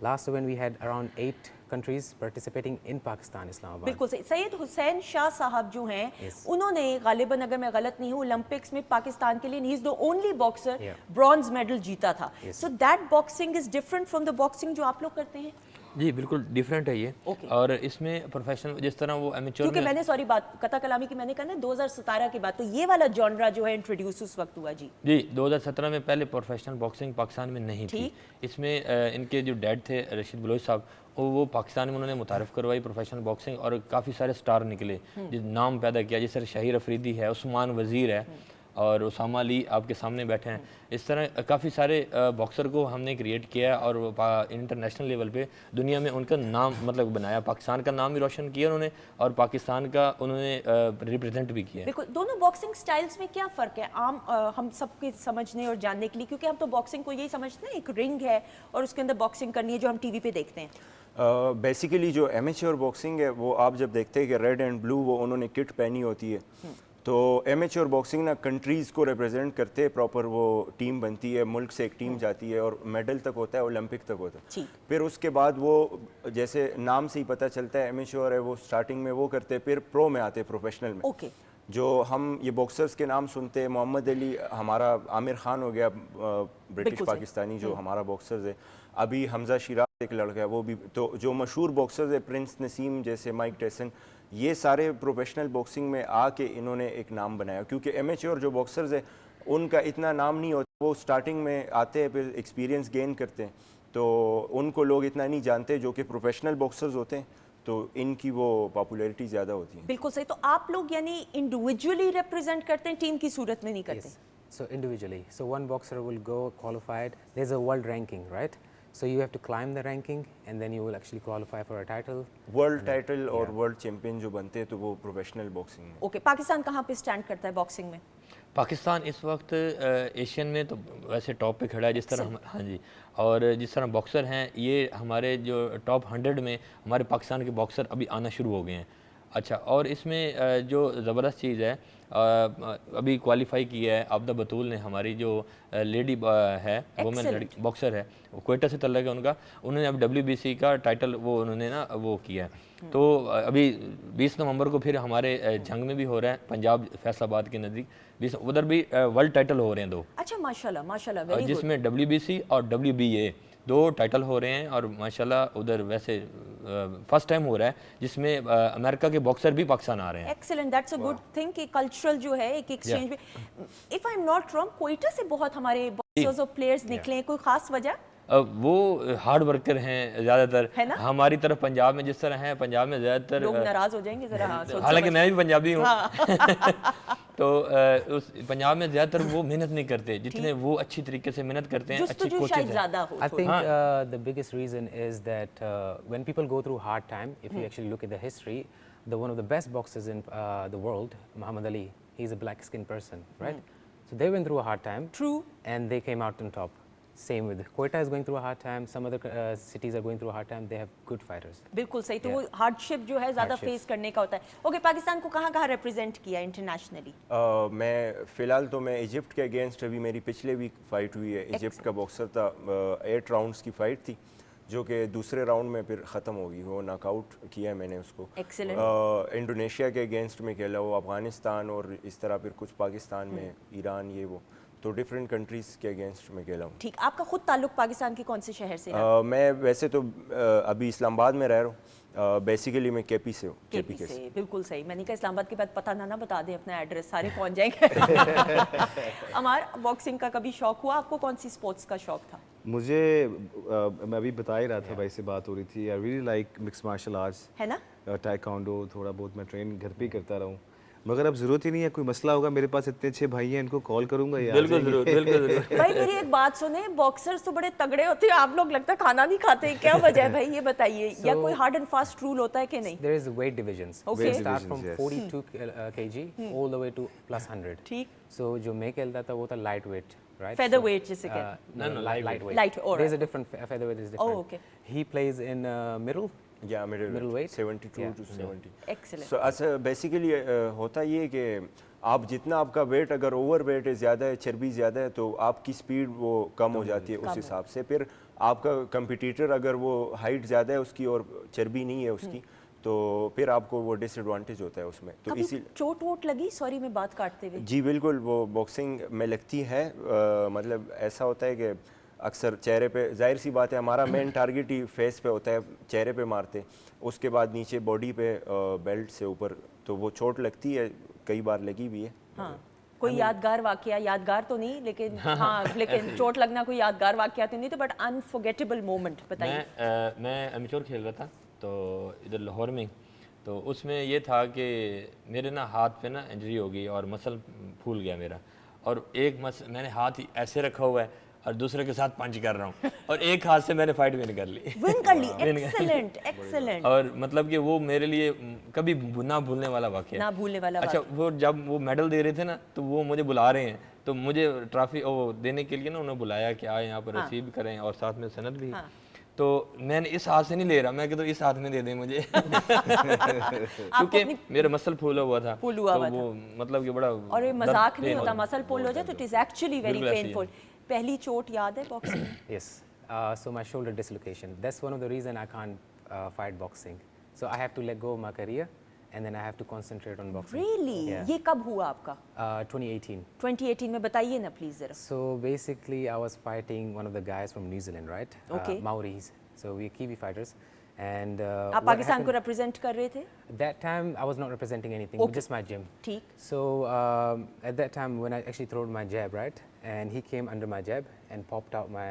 Last when we had around 8 countries participating in Pakistan, Islamabad. बिल्कुल सही। सैयद हुसैन शाह साहब जो हैं, उन्होंने गालिबन, अगर मैं गलत नहीं हूँ, ओलंपिक्स में पाकिस्तान के लिए, he is the only boxer bronze medal जीता था। So that boxing is different from the boxing जो आप लोग करते हैं? जी बिल्कुल डिफरेंट है ये। और इसमें प्रोफेशनल जिस तरह वो एमेच्योर, क्योंकि मैंने सॉरी बात कता कलामी की मैंने कहा ना 2017 के बाद, तो ये वाला जॉनरा जो है इंट्रोड्यूस उस वक्त हुआ। जी 2017 में पहले प्रोफेशनल बॉक्सिंग पाकिस्तान में नहीं थी। इसमें इनके जो डैड थे रशीद बलोच साहब, वो पाकिस्तान में उन्होंने मुतारफ़ करवाई प्रोफेशनल बॉक्सिंग, और काफ़ी सारे स्टार निकले जिस नाम पैदा किया, जैसे शाहिर अफरीदी है, उस्मान वज़ीर है, और उसामा अली आपके सामने बैठे हैं। इस तरह काफ़ी सारे बॉक्सर को हमने क्रिएट किया, और इंटरनेशनल लेवल पे दुनिया में उनका नाम मतलब बनाया, पाकिस्तान का नाम भी रोशन किया उन्होंने, और पाकिस्तान का उन्होंने रिप्रेजेंट भी किया। बिल्कुल। दोनों बॉक्सिंग स्टाइल्स में क्या फ़र्क है आम हम सबके समझने और जानने के लिए? क्योंकि हम तो बॉक्सिंग को यही समझते हैं, एक रिंग है और उसके अंदर बॉक्सिंग करनी है, जो हम टीवी पे देखते हैं। बेसिकली जो एमेच्योर बॉक्सिंग है, वो आप जब देखते हैं कि रेड एंड ब्लू वो उन्होंने किट पहनी होती है, तो एमेच्योर बॉक्सिंग ना कंट्रीज़ को रिप्रेजेंट करते हैं, प्रॉपर वो टीम बनती है, मुल्क से एक टीम जाती है और मेडल तक होता है, ओलंपिक तक होता है। फिर उसके बाद वो, जैसे नाम से ही पता चलता है एमेच्योर है, वो स्टार्टिंग में वो करते हैं, फिर प्रो में आते हैं, प्रोफेशनल में। जो हम ये बॉक्सर्स के नाम सुनते हैं, मोहम्मद अली हमारा, आमिर खान हो गया ब्रिटिश पाकिस्तानी जो हमारा बॉक्सर्स है, अभी हमजा शिराज एक लड़का है वो भी, तो जो मशहूर बॉक्सर्स है प्रिंस नसीम जैसे, माइक टायसन, ये सारे प्रोफेशनल बॉक्सिंग में आके इन्होंने एक नाम बनाया। क्योंकि एमेच्योर जो बॉक्सर्स है उनका इतना नाम नहीं होता, वो स्टार्टिंग में आते हैं, फिर एक्सपीरियंस गेन करते हैं, तो उनको लोग इतना नहीं जानते, जो कि प्रोफेशनल बॉक्सर्स होते हैं, तो इनकी वो पॉपुलैरिटी ज़्यादा होती है। बिल्कुल सही। तो आप लोग यानी इंडिविजुअली रिप्रेजेंट करते हैं, टीम की सूरत में नहीं करते? So individually, so one boxer will go qualified. There's a world ranking, right? So you have to climb the ranking, and then you will actually qualify for a title. World title और world champion जो बनते हैं, तो वो professional boxing में। Okay, Pakistan कहाँ पे stand करता है बॉक्सिंग में? पाकिस्तान इस वक्त एशियन में तो वैसे टॉप पे खड़ा है, जिस तरह हम, हाँ जी, और जिस तरह बॉक्सर हैं, ये हमारे जो टॉप 100 में हमारे पाकिस्तान के बॉक्सर अभी आना शुरू हो गए हैं। अच्छा, और इसमें जो ज़बरदस्त चीज़ है, अभी क्वालिफाई किया है आबदा बतूल ने, हमारी जो लेडी है, वुमेन लड़की बॉक्सर है, वो कोयटा से तल्लक है उनका, उन्होंने अब WBC का टाइटल वो उन्होंने ना वो किया है। तो अभी 20 नवंबर को फिर हमारे जंग में भी हो रहा है, पंजाब फैसलाबाद के नज़दीक, उधर भी वर्ल्ड टाइटल हो रहे हैं 2। अच्छा, माशाल्लाह माशाल्लाह, वेरी गुड। जिसमें WBC और WBA 2 टाइटल हो रहे हैं, और माशाल्लाह उधर वैसे फर्स्ट टाइम हो रहा है जिसमें अमेरिका के बॉक्सर भी पाकिस्तान आ रहे हैं। Excellent, that's a good thing कि कल्चरल जो है एक एक्सचेंज में। If I am not wrong, Quetta से बहुत हमारे बॉक्सर्स और प्लेयर्स निकले हैं, कोई खास वजह? वो हार्ड वर्कर हैं ज़्यादातर, है ना? हमारी तरफ पंजाब में जिस तरह है, पंजाब में ज़्यादातर लोग नाराज हो जाएंगे जरा, हाँ, हालांकि मैं भी पंजाबी हूँ। तो उस पंजाब में ज़्यादातर वो मेहनत नहीं करते जितने वो अच्छी तरीके से मेहनत करते हैं, अच्छी कोचेस हैं। I think the biggest reason is that when people go through hard time, if you actually look at the history, one of the best boxers in the world, Muhammad Ali, he's a black skinned person, right? So they went through a hard time. True. And they came out on top. Same with Quetta is going through a hard time. Some other cities are going through a hard time. They have good fighters. बिल्कुल सही। तो वो hardship जो है ज़्यादा face करने का होता है। ओके, पाकिस्तान को कहाँ रिप्रेजेंट किया इंटरनेशनली? मैं फ़िलहाल तो मैं इजिप्ट के अगेंस्ट अभी मेरी पिछले वीक फाइट हुई है। इजिप्ट का बॉक्सर था, 8 राउंड्स की फाइट थी, जो कि दूसरे राउंड में फिर ख़त्म हो गई, वो नॉकआउट किया मैंने उसको। एक्सीलेंट। इंडोनेशिया के अगेंस्ट में खेला, वो अफ़गानिस्तान और इस तरह फिर कुछ पाकिस्तान में, ईरान, ये वो, तो डिफरेंट कंट्रीज़ के अगेंस्ट में खेला हूँ। ठीक, आपका खुद ताल्लुक पाकिस्तान के कौन से शहर से है? मैं वैसे तो अभी इस्लामाबाद में रह रहा हूँ, बेसिकली मैं केपी से हूँ। केपी से, बिल्कुल सही। मैंने कहा इस्लामाबाद के बाद पता ना बता दें अपना एड्रेस, सारे पहुँच जाएंगे। अमार, बॉक्सिंग का कभी शौक हुआ आपको? कौन सी स्पोर्ट्स का शौक था? मुझे मैं अभी बता ही रहा था, भाई से बात हो रही थी, I really like mix martial arts, है ना? टाइकोंडो, थोड़ा बहुत मैं ट्रेन घर पे ही करता रहा हूँ, मगर अब जरूरत ही नहीं है। कोई मसला होगा, मेरे पास इतने अच्छे भाई हैं, इनको कॉल करूंगा यार। बिल्कुल जरूर, बिल्कुल जरूर। भाई मेरी एक बात सुने, बॉक्सर्स तो बड़े तगड़े होते हैं, आप लोग लगता है खाना नहीं खाते, क्या वजह है भाई, ये बताइए। या कोई हार्ड एंड फास्ट रूल होता है कि नहीं? There is weight divisions. Okay. They start from 42 kg all the way to +100. ठीक। So जो मैं खेलता था वो था light weight, right? Featherweight जिसे कहते हैं। No, light weight. Light, all right. There's a different featherweight is different. Oh, okay. He plays in middle. या मिडिल weight 72 to 70। Excellent. सो अच्छा, बेसिकली होता ये कि आप जितना आपका वेट, अगर ओवर वेट ज़्यादा है, चर्बी ज़्यादा है, तो आपकी स्पीड वो कम हो जाती है उस हिसाब से। फिर आपका कंपटीटर अगर वो हाइट ज़्यादा है उसकी और चर्बी नहीं है उसकी, तो फिर आपको वो डिसएडवांटेज होता है उसमें। तो कभी इसी चोट वोट लगी? सॉरी मैं बात काटते हुए। जी बिल्कुल, वो बॉक्सिंग में लगती है। मतलब ऐसा होता है कि अक्सर चेहरे पे, जाहिर सी बात है हमारा मेन टारगेट ही फेस पे होता है, चेहरे पे मारते, उसके बाद नीचे बॉडी पे, बेल्ट से ऊपर, तो वो चोट लगती है, कई बार लगी भी है। हाँ, कोई यादगार वाकया? यादगार तो नहीं, लेकिन हाँ, लेकिन चोट लगना कोई यादगार वाकया तो नहीं, तो बट अनफॉरगेटेबल मोमेंट बताइए। मैं एमेच्योर खेल रहा था तो इधर लाहौर में, तो उसमें ये था कि मेरे ना हाथ पे ना इंजरी हो गई और मसल फूल गया मेरा, और एक मैंने हाथ ऐसे रखा हुआ है और दूसरे के साथ पंच कर रहा हूँ, और एक हाथ से मैंने फाइट विन कर ली। विन कर ली, एक्सीलेंट एक्सीलेंट। और मतलब कि वो मेरे लिए कभी ना भूलने वाला वाकया, ना भूलने वाला। अच्छा, वो जब वो मेडल दे रहे थे ना, तो वो मुझे बुला रहे हैं, तो मुझे ट्रॉफी वो देने के लिए ना उन्होंने बुलाया कि आए यहाँ पर रिसीव करें, और साथ में सनद भी। तो मैंने इस हाथ से नहीं ले रहा, मैं कहता इस हाथ में दे दें मुझे, क्योंकि मेरा मसल फूला हुआ था, तो वो मतलब कि बड़ा, और ये मजाक नहीं होता, मसल पुल हो जाए तो it is actually very painful. पहली चोट याद है बॉक्सिंग में? Yes. So my shoulder dislocation. That's one of the reason I can't fight boxing. So I have to let go of my career, and then I have to concentrate on boxing. Really? Yeah. ये कब हुआ आपका? 2018. 2018 में बताइए ना please जरा। So basically, I was fighting one of the guys from New Zealand, right? Okay. Maoris. So we're Kiwi fighters. And आप पाकिस्तान को represent कर रहे थे? That time I was not representing anything, just my gym. ठीक। So at that time when I actually threw my jab, right, and he came under my jab and popped out my,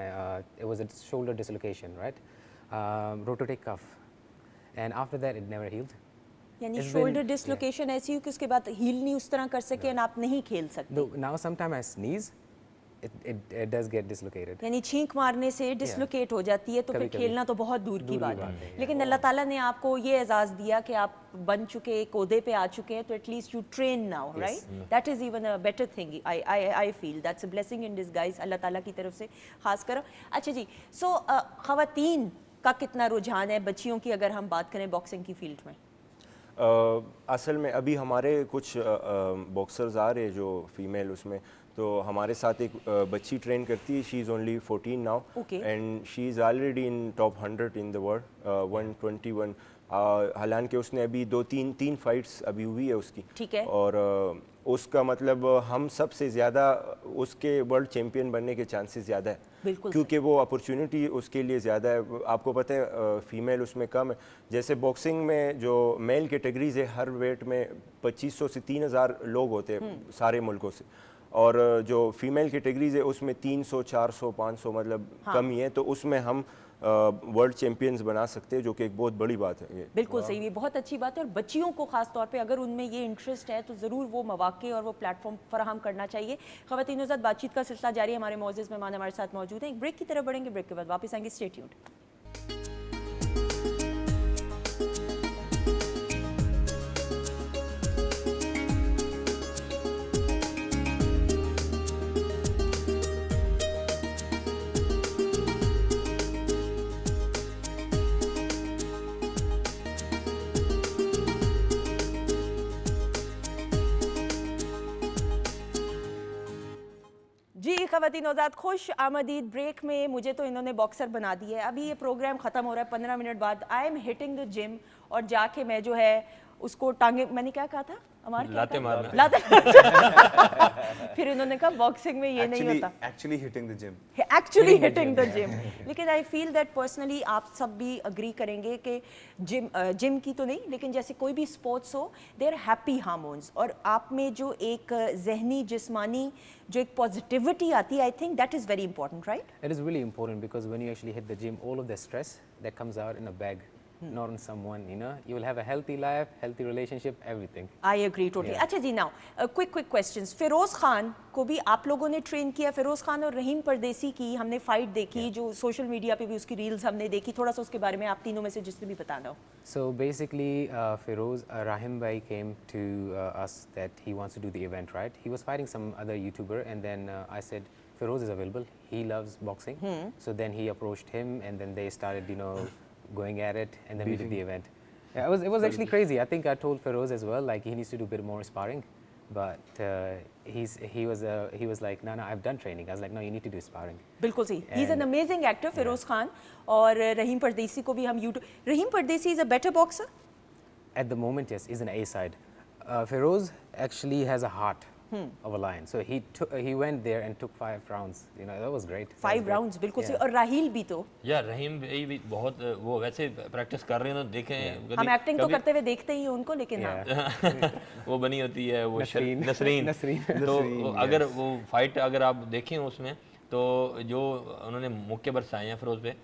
it was a shoulder dislocation, right, rotator cuff, and after that it never healed. यानी shoulder dislocation ऐसी हुई कि उसके बाद heal नहीं उस तरह कर सके और आप नहीं खेल सकते। Now sometimes I sneeze, it does get dislocated. यानी छींक मारने से डिसलोकेट हो जाती है, तो फिर खेलना तो बहुत दूर की बात है। लेकिन अल्लाह ताला ने आपको ये एजाज़ दिया कि आप बन चुके, एक ओहदे पे आ चुके हैं, तो at least you train now, right? That is even a better thing, I feel that's a blessing in disguise, अल्लाह ताला की तरफ से खास कर। अच्छा जी, सो ख़वातीन का कितना रुझान है, बच्चियों की अगर हम बात करें बॉक्सिंग की फील्ड में? असल में अभी हमारे कुछ बॉक्सर्स आ रहे हैं जो फीमेल उसमें, तो हमारे साथ एक बच्ची ट्रेन करती है, she is only 14 now and she is already in top 100 in the world 121। हालांकि उसने अभी तीन फाइट्स अभी हुई है उसकी, ठीक है, और उसका मतलब हम सबसे ज़्यादा उसके वर्ल्ड चैम्पियन बनने के चांसेस ज़्यादा है, क्योंकि वो अपॉर्चुनिटी उसके लिए ज़्यादा है। आपको पता है फीमेल उसमें कम है। जैसे बॉक्सिंग में जो मेल कैटेगरीज है, हर वेट में 2500 से 3000 लोग होते हैं सारे मुल्कों से, और जो फीमेल कैटेगरीज है उसमें 300 400 500 मतलब कम ही है, तो उसमें हम वर्ल्ड चैंपियंस बना सकते हैं, जो कि एक बहुत बड़ी बात है। ये बिल्कुल सही, ये बहुत अच्छी बात है। और बच्चियों को खास तौर पे अगर उनमें ये इंटरेस्ट है तो ज़रूर वो मौके और वो प्लेटफॉर्म फराहम करना चाहिए। ख़वातीन के साथ बातचीत का सिलसिला जारी है, हमारे मौजूद मेहमान हमारे साथ मौजूद हैं। एक ब्रेक की तरफ बढ़ेंगे, ब्रेक के बाद वापस आएंगे, स्टे ट्यून्ड। जी ख़वातीन नौज़ाद, खुश आमदीद। ब्रेक में मुझे तो इन्होंने बॉक्सर बना दिया है। अभी ये प्रोग्राम ख़त्म हो रहा है, 15 मिनट बाद I am hitting the gym, और जाके मैं जो है उसको टांगे, मैंने क्या कहा था, लाते मारना, लाते फिर इन्होंने कहा बॉक्सिंग में ये नहीं होता, actually hitting the gym, actually hitting the gym. लेकिन आई फील दैट पर्सनली आप सब भी अग्री करेंगे कि जिम की तो नहीं, लेकिन जैसे कोई भी स्पोर्ट्स हो, देयर हैप्पी हार्मोन्स, और आप में जो एक जहनी जिस्मानी जो एक पॉजिटिविटी आती है, I think that is very important, right? It is really important because when you actually hit the gym, all of the stress that comes out in a bag, not on someone, you know, you will have a healthy life, healthy relationship, everything. I agree totally. अच्छा जी, now quick questions. Firoz Khan को भी आप लोगों ने train किया? फिरोज खान और रहीम परदेसी की हमने फाइट देखी, जो सोशल मीडिया पे भी उसकी रील्स हमने देखी, थोड़ा सा उसके बारे में आप तीनों में से जिसने भी बताना हो। So basically, Feroz, Rahim Bhai came to us that he wants to do the event, right? He was fighting some other YouTuber, and then I said, Feroz is available. He loves boxing. So then he approached him, and then they started, you know, going at it, and then we did the event. Yeah, it was actually crazy. I think I told Feroz as well, like he needs to do a bit more sparring, but he was like, no, I've done training. I was like, no, you need to do sparring. बिल्कुल सही। He is an amazing actor, Firoz Khan, और रहीम परदेसी को भी हम रहीम परदेसी is a better boxer? At the moment, yes, he's an A side. Feroz actually has a heart of a lion, so he went there and took 5 rounds. You know, that was great. 5 rounds, बिल्कुल सही। और राहिल भी तो यार रहीम भाई भी बहुत वो वैसे प्रैक्टिस कर रहे हैं ना, देखें हम एक्टिंग तो करते हुए देखते ही हैं उनको, लेकिन हाँ वो बनी होती है वो नसरीन। तो अगर वो फाइट अगर आप देखें उसमें, तो जो उन्होंने मुक्के बरसाए हैं फिरोज पे,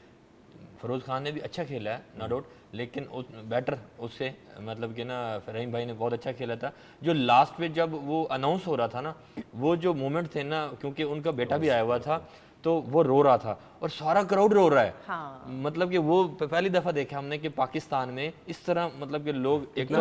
फिरोज खान ने भी अच्छा खेला है नो डाउट, लेकिन बेटर उससे मतलब कि ना रहीम भाई ने बहुत अच्छा खेला था। जो लास्ट पे जब वो अनाउंस हो रहा था ना, वो जो मोमेंट थे ना, क्योंकि उनका बेटा भी आया हुआ था, तो वो रो रहा था और सारा क्राउड रो रहा है। हाँ। मतलब कि वो पहली दफ़ा देखा हमने कि पाकिस्तान में इस तरह मतलब कि लोग एक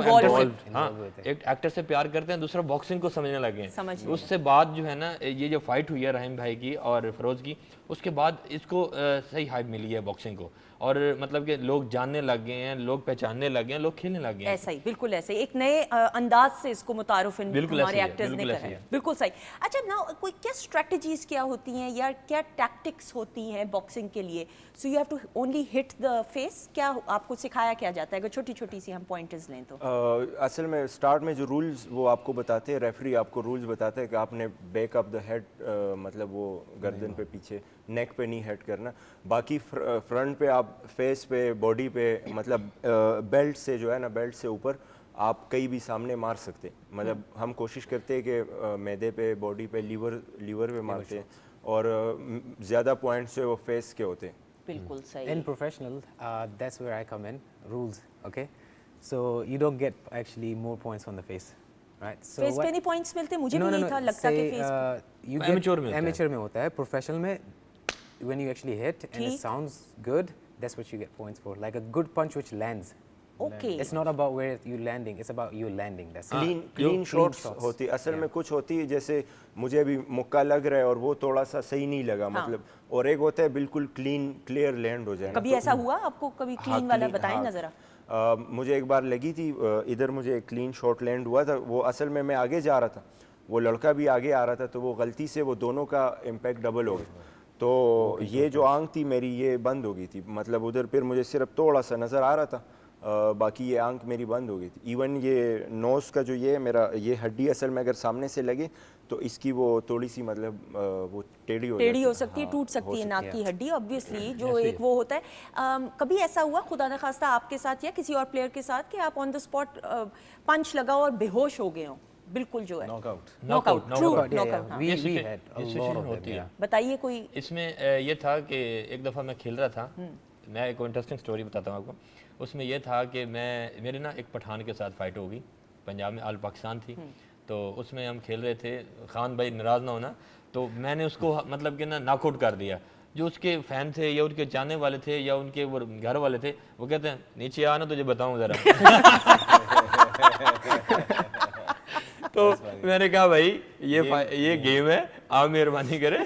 एक्टर से प्यार करते हैं, दूसरा बॉक्सिंग को समझने लगे हैं। उससे बाद जो है ना, ये जो फाइट हुई है रहीम भाई की और फिरोज की, उसके बाद इसको सही हाइप मिली है बॉक्सिंग को, और मतलब कि लोग जानने लग गए हैं, लोग पहचानने लग गए हैं, लोग खेलने लग गए हैं। ऐसा ही, बिल्कुल ऐसे ही, एक नए अंदाज से इसको मुतारुफ हमारे एक्टर्स ने करा है। बिल्कुल सही। अच्छा ना, कोई क्या स्ट्रेटजीज क्या होती हैं या क्या टैक्टिक्स होती हैं बॉक्सिंग के लिए? So you have to only hit the face, क्या आपको सिखाया क्या जाता है? अगर छोटी छोटी सी हम पॉइंटर्स लें तो असल में स्टार्ट में जो रूल्स वो आपको बताते हैं, रेफरी आपको रूल्स बताते हैं कि आपने बैक अप द हेड, मतलब वो गर्दन पे पीछे, नेक पे नहीं हेड करना। बाकी फ्रंट पे आप फेस पे, बॉडी पे, मतलब बेल्ट से जो है ना, बेल्ट से ऊपर आप कहीं भी सामने मार सकते। मतलब हम कोशिश करते हैं कि मैदे पे, बॉडी पे, लीवर पे मारते हैं, और ज़्यादा पॉइंट्स जो वो फेस के होते हैं। बिल्कुल सही। In professional, that's where I come in. Rules, okay? So you don't get actually more points on the face, right? So face पे नहीं पॉइंट्स मिलते? मुझे भी नहीं था लगता कि फेस पे। Amateur में होता है, प्रोफेशनल में when you actually hit and it sounds good, that's what you get points for. Like a good punch which lands. Okay. It's not about where you landing, it's about you landing. That's clean shots होती है असल में। कुछ होती है जैसे मुझे अभी मुक्का लग रहा है और वो थोड़ा सा सही नहीं लगा, मतलब, और एक होता है बिल्कुल क्लीन क्लियर लैंड हो जाए। कभी ऐसा हुआ आपको? कभी क्लीन वाला बताएं ना जरा। मुझे एक बार लगी थी इधर मुझे क्लीन शॉट लैंड हुआ था, वो असल में मैं आगे जा रहा था, वो लड़का भी आगे आ रहा था, तो वो गलती से वो दोनों का इम्पैक्ट डबल हो गया। तो ये जो आंख थी मेरी ये बंद हो गई थी, मतलब उधर फिर मुझे सिर्फ थोड़ा सा नज़र आ रहा था, बाकी ये आंख मेरी बंद हो गई थी। इवन ये नोज़ का जो ये मेरा ये हड्डी असल में अगर सामने से लगे तो इसकी वो थोड़ी सी मतलब वो टेढ़ी हो सकती है, टूट सकती है नाक की हड्डी ऑब्वियसली, जो एक वो होता है। कभी ऐसा हुआ खुदा न खास्ता आपके साथ या किसी और प्लेयर के साथ कि आप ऑन द स्पॉट पंच लगा और बेहोश हो गए हो? बिल्कुल जो है नॉकआउट बताइए कोई। इसमें ये था कि एक दफ़ा मैं खेल रहा था, मैं एक इंटरेस्टिंग स्टोरी बताता हूँ आपको। उसमें यह था कि मेरे ना एक पठान के साथ फाइट हो गई, पंजाब में आल पाकिस्तान थी, तो उसमें हम खेल रहे थे, खान भाई नाराज़ ना होना, तो मैंने उसको मतलब कि ना नॉकआउट कर दिया। जो उसके फ़ैन थे या उनके चाहने वाले थे या उनके वो घर वाले थे, वो कहते हैं नीचे आ ना तुझे बताऊँ ज़रा। तो मैंने कहा भाई ये गेम है, आप मेहरबानी करें।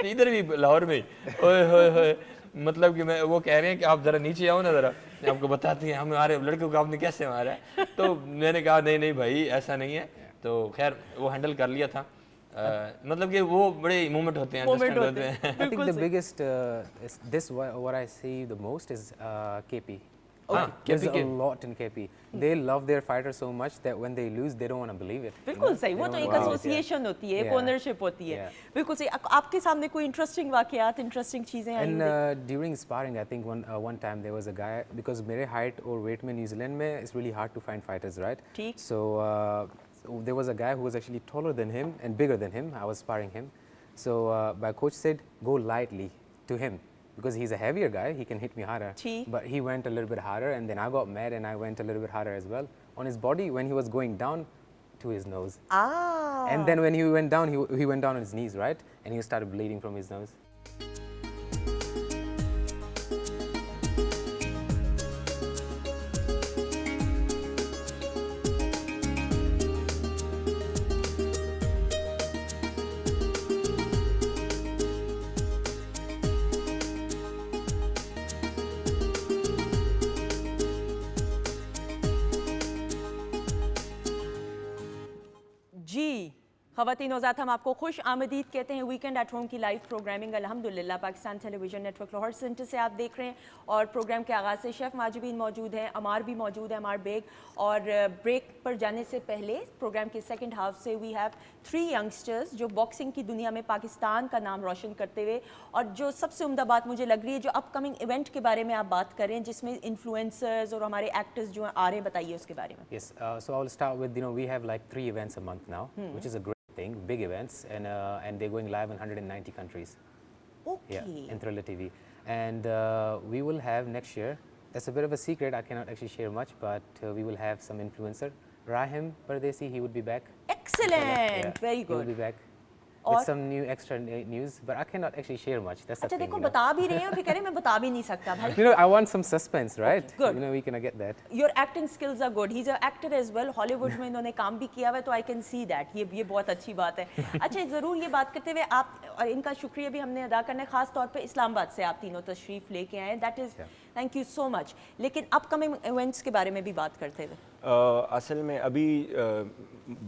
इधर भी लाहौर में ओए होए होए, मतलब कि मैं वो कह रहे हैं कि आप ज़रा नीचे आओ ना ज़रा, आपको बताती हैं हमारे लड़कों को आपने कैसे मारा है। तो मैंने कहा नहीं नहीं भाई ऐसा नहीं है, तो खैर वो हैंडल कर लिया था। मतलब कि वो बड़े मोमेंट होते हैं, I think the biggest this what I see the most is KP. There's a lot in KP. They love their fighters so much that when they lose, they don't want to believe it. बिल्कुल सही, वो तो एक association होती है, एक ownership होती है। बिल्कुल सही। आपके सामने कोई इंटरेस्टिंग वाकयात, इंटरेस्टिंग चीजें आई? And during sparring, I think one time there was a guy, because मेरे height और weight में न्यूजीलैंड में it's really hard to find fighters, right? ठीक। So there was a guy who was actually taller than him and bigger than him. I was sparring him. So my coach said go lightly to him, because he's a heavier guy, he can hit me harder. But he went a little bit harder, and then I got mad and I went a little bit harder as well on his body when he was going down to his nose. And then when he went down, he went down on his knees, right? And he started bleeding from his nose. जी ख़वातीन औज़ात, हम आपको खुश आमदीद कहते हैं weekend at home की live programming अल्हम्दुलिल्लाह Pakistan television network Lahore centre से आप देख रहे हैं। और प्रोग्राम के आगाज़ से शेफ़ माजिबीन मौजूद हैं, अमार भी मौजूद है, अमार बेग। और ब्रेक पर जाने से पहले प्रोग्राम के सेकंड हाफ से वी हैव 3 यंगस्टर्स जो बॉक्सिंग की दुनिया में पाकिस्तान का नाम रोशन करते हुए, और जो सबसे उम्दा बात मुझे लग रही है जो अपकमिंग इवेंट के बारे में आप बात करें जिसमें इन्फ्लुएंसर्स और हमारे एक्टर्स जो आ रहे हैं, बताइए उसके बारे में। Yes, so I'll start with, we have like 3 events a month now, which is a great thing, big events, and they're going live in 190 countries. Okay. Yeah, in Thriller TV. And we will have next year, that's a bit of a secret, I cannot actually share much, but we will have some influencer. Rahim Pardesi, he would be back. Excellent, Yeah, very he good. will be back with some new extra news, but I cannot actually share much. That's the अच्छा thing. देखो बता भी रहे हैं और फिर कह रहे हैं मैं बता भी नहीं सकता भाई। I want some suspense, right? Good. We cannot get that. Your acting skills are good. He's an actor as well. Hollywood में इन्होंने काम भी किया हुआ है, तो I can see that. ये बहुत अच्छी बात है। अच्छा, ज़रूर ये बात करते हुए आप, और इनका शुक्रिया भी हमने अदा करना है, ख़ास तौर पे इस्लामाबाद से आप तीनों तशरीफ़ लेके आए। That is, thank you so much. लेकिन अपकमिंग इवेंट्स के बारे में भी बात करते हुए, असल में अभी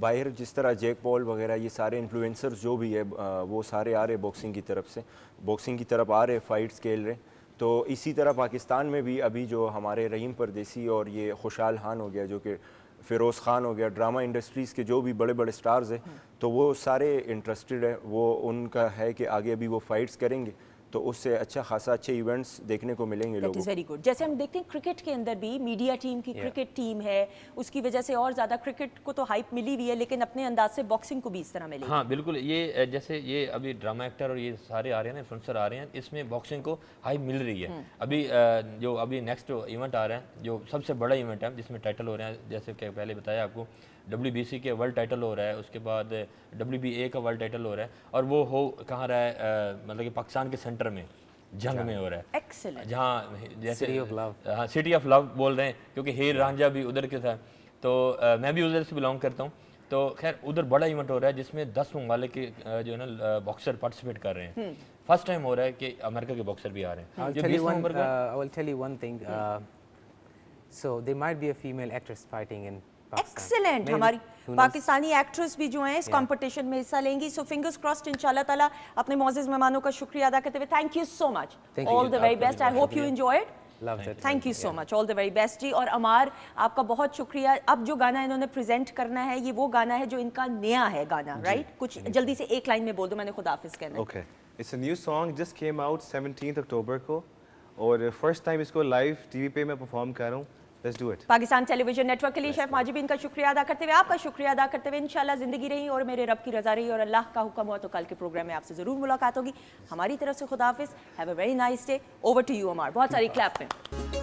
बाहर जिस तरह जैक पॉल वगैरह ये सारे इन्फ्लुएंसर्स जो भी है वो सारे आ रहे बॉक्सिंग की तरफ से, बॉक्सिंग की तरफ आ रहे, फाइट्स खेल रहे। तो इसी तरह पाकिस्तान में भी अभी जो हमारे रहीम परदेसी और ये खुशहाल खान हो गया, जो कि फ़िरोज़ ख़ान हो गया, ड्रामा इंडस्ट्रीज़ के जो भी बड़े बड़े स्टार्स हैं, तो वो सारे इंटरेस्टेड है, वो उनका है कि आगे अभी वो फाइट्स करेंगे, तो उससे अच्छा खासा अच्छे इवेंट्स देखने को मिलेंगे लोगों को। Very good. जैसे हम देखते हैं क्रिकेट के अंदर भी मीडिया टीम की क्रिकेट टीम है, उसकी वजह से और ज़्यादा क्रिकेट को तो हाइप मिली हुई है, लेकिन अपने अंदाज से बॉक्सिंग को भी इस तरह मिलेगी। हाँ बिल्कुल, ये जैसे ये अभी ड्रामा एक्टर और ये सारे आ रहे हैं ना, इन्फ्लुएंसर आ रहे हैं, इसमें बॉक्सिंग को हाइप मिल रही है। अभी जो अभी नेक्स्ट इवेंट आ रहा है, जो सबसे बड़ा इवेंट है जिसमें टाइटल हो रहे हैं, जैसे कि पहले बताया आपको, WBC के वर्ल्ड टाइटल हो रहा है, उसके बाद WBA का वर्ल्ड टाइटल हो रहा है, और वो हो कहाँ रहा है, मतलब कि पाकिस्तान के सेंटर में जंग में हो रहा है। Excellent. जहाँ जैसे City of Love. हाँ, सिटी ऑफ लव बोल रहे हैं, क्योंकि हीर रांझा भी उधर के था, तो मैं भी उधर से बिलोंग करता हूँ। तो खैर उधर बड़ा इवेंट हो रहा है जिसमें 10 ममालिक के जो है ना बॉक्सर पार्टिसिपेट कर रहे हैं। फर्स्ट टाइम हो रहा है कि अमेरिका के बॉक्सर भी आ रहे हैं। I will tell you one thing. So there might be a female actress fighting in Pakistan. Excellent, Maybe, हमारी who knows? पाकिस्तानी एक्ट्रेस भी जो हैं इस कंपटीशन में हिस्सा लेंगी. सो फिंगर्स क्रॉस्ड इंशाल्लाह ताला. अपने मौजूद मेहमानों का शुक्रिया अदा करते हुए thank you so much. Thank you. All the very आपका बेस्ट. भी आई बहुत hope you enjoyed. Loved it. Thank you so much. All the very best ji. और अमार, आपका बहुत शुक्रिया. अब जो गाना इन्होंने प्रेजेंट करना है ये वो गाना है जो इनका नया है गाना, राइट? कुछ जल्दी से एक लाइन में बोल दो, मैंने खुद हाफिज कहना है. Okay. It's a new song, just came out 17th अक्टूबर को और फर्स्ट टाइम इसको लाइव टीवी पे मैं परफॉर्म कर रहा हूँ. Let's do it. Pakistan television network के लिए शेफ माजिबीन का शुक्रिया अदा करते हुए आपका शुक्रिया अदा करते हुए इंशाल्लाह जिंदगी रही और मेरे रब की रजा रही और अल्लाह का हुक्म हुआ तो कल के प्रोग्राम में आपसे जरूर मुलाकात होगी. हमारी तरफ से खुदा हाफिज. Have a very nice day. Over to you Ammar. बहुत सारी क्लैप में.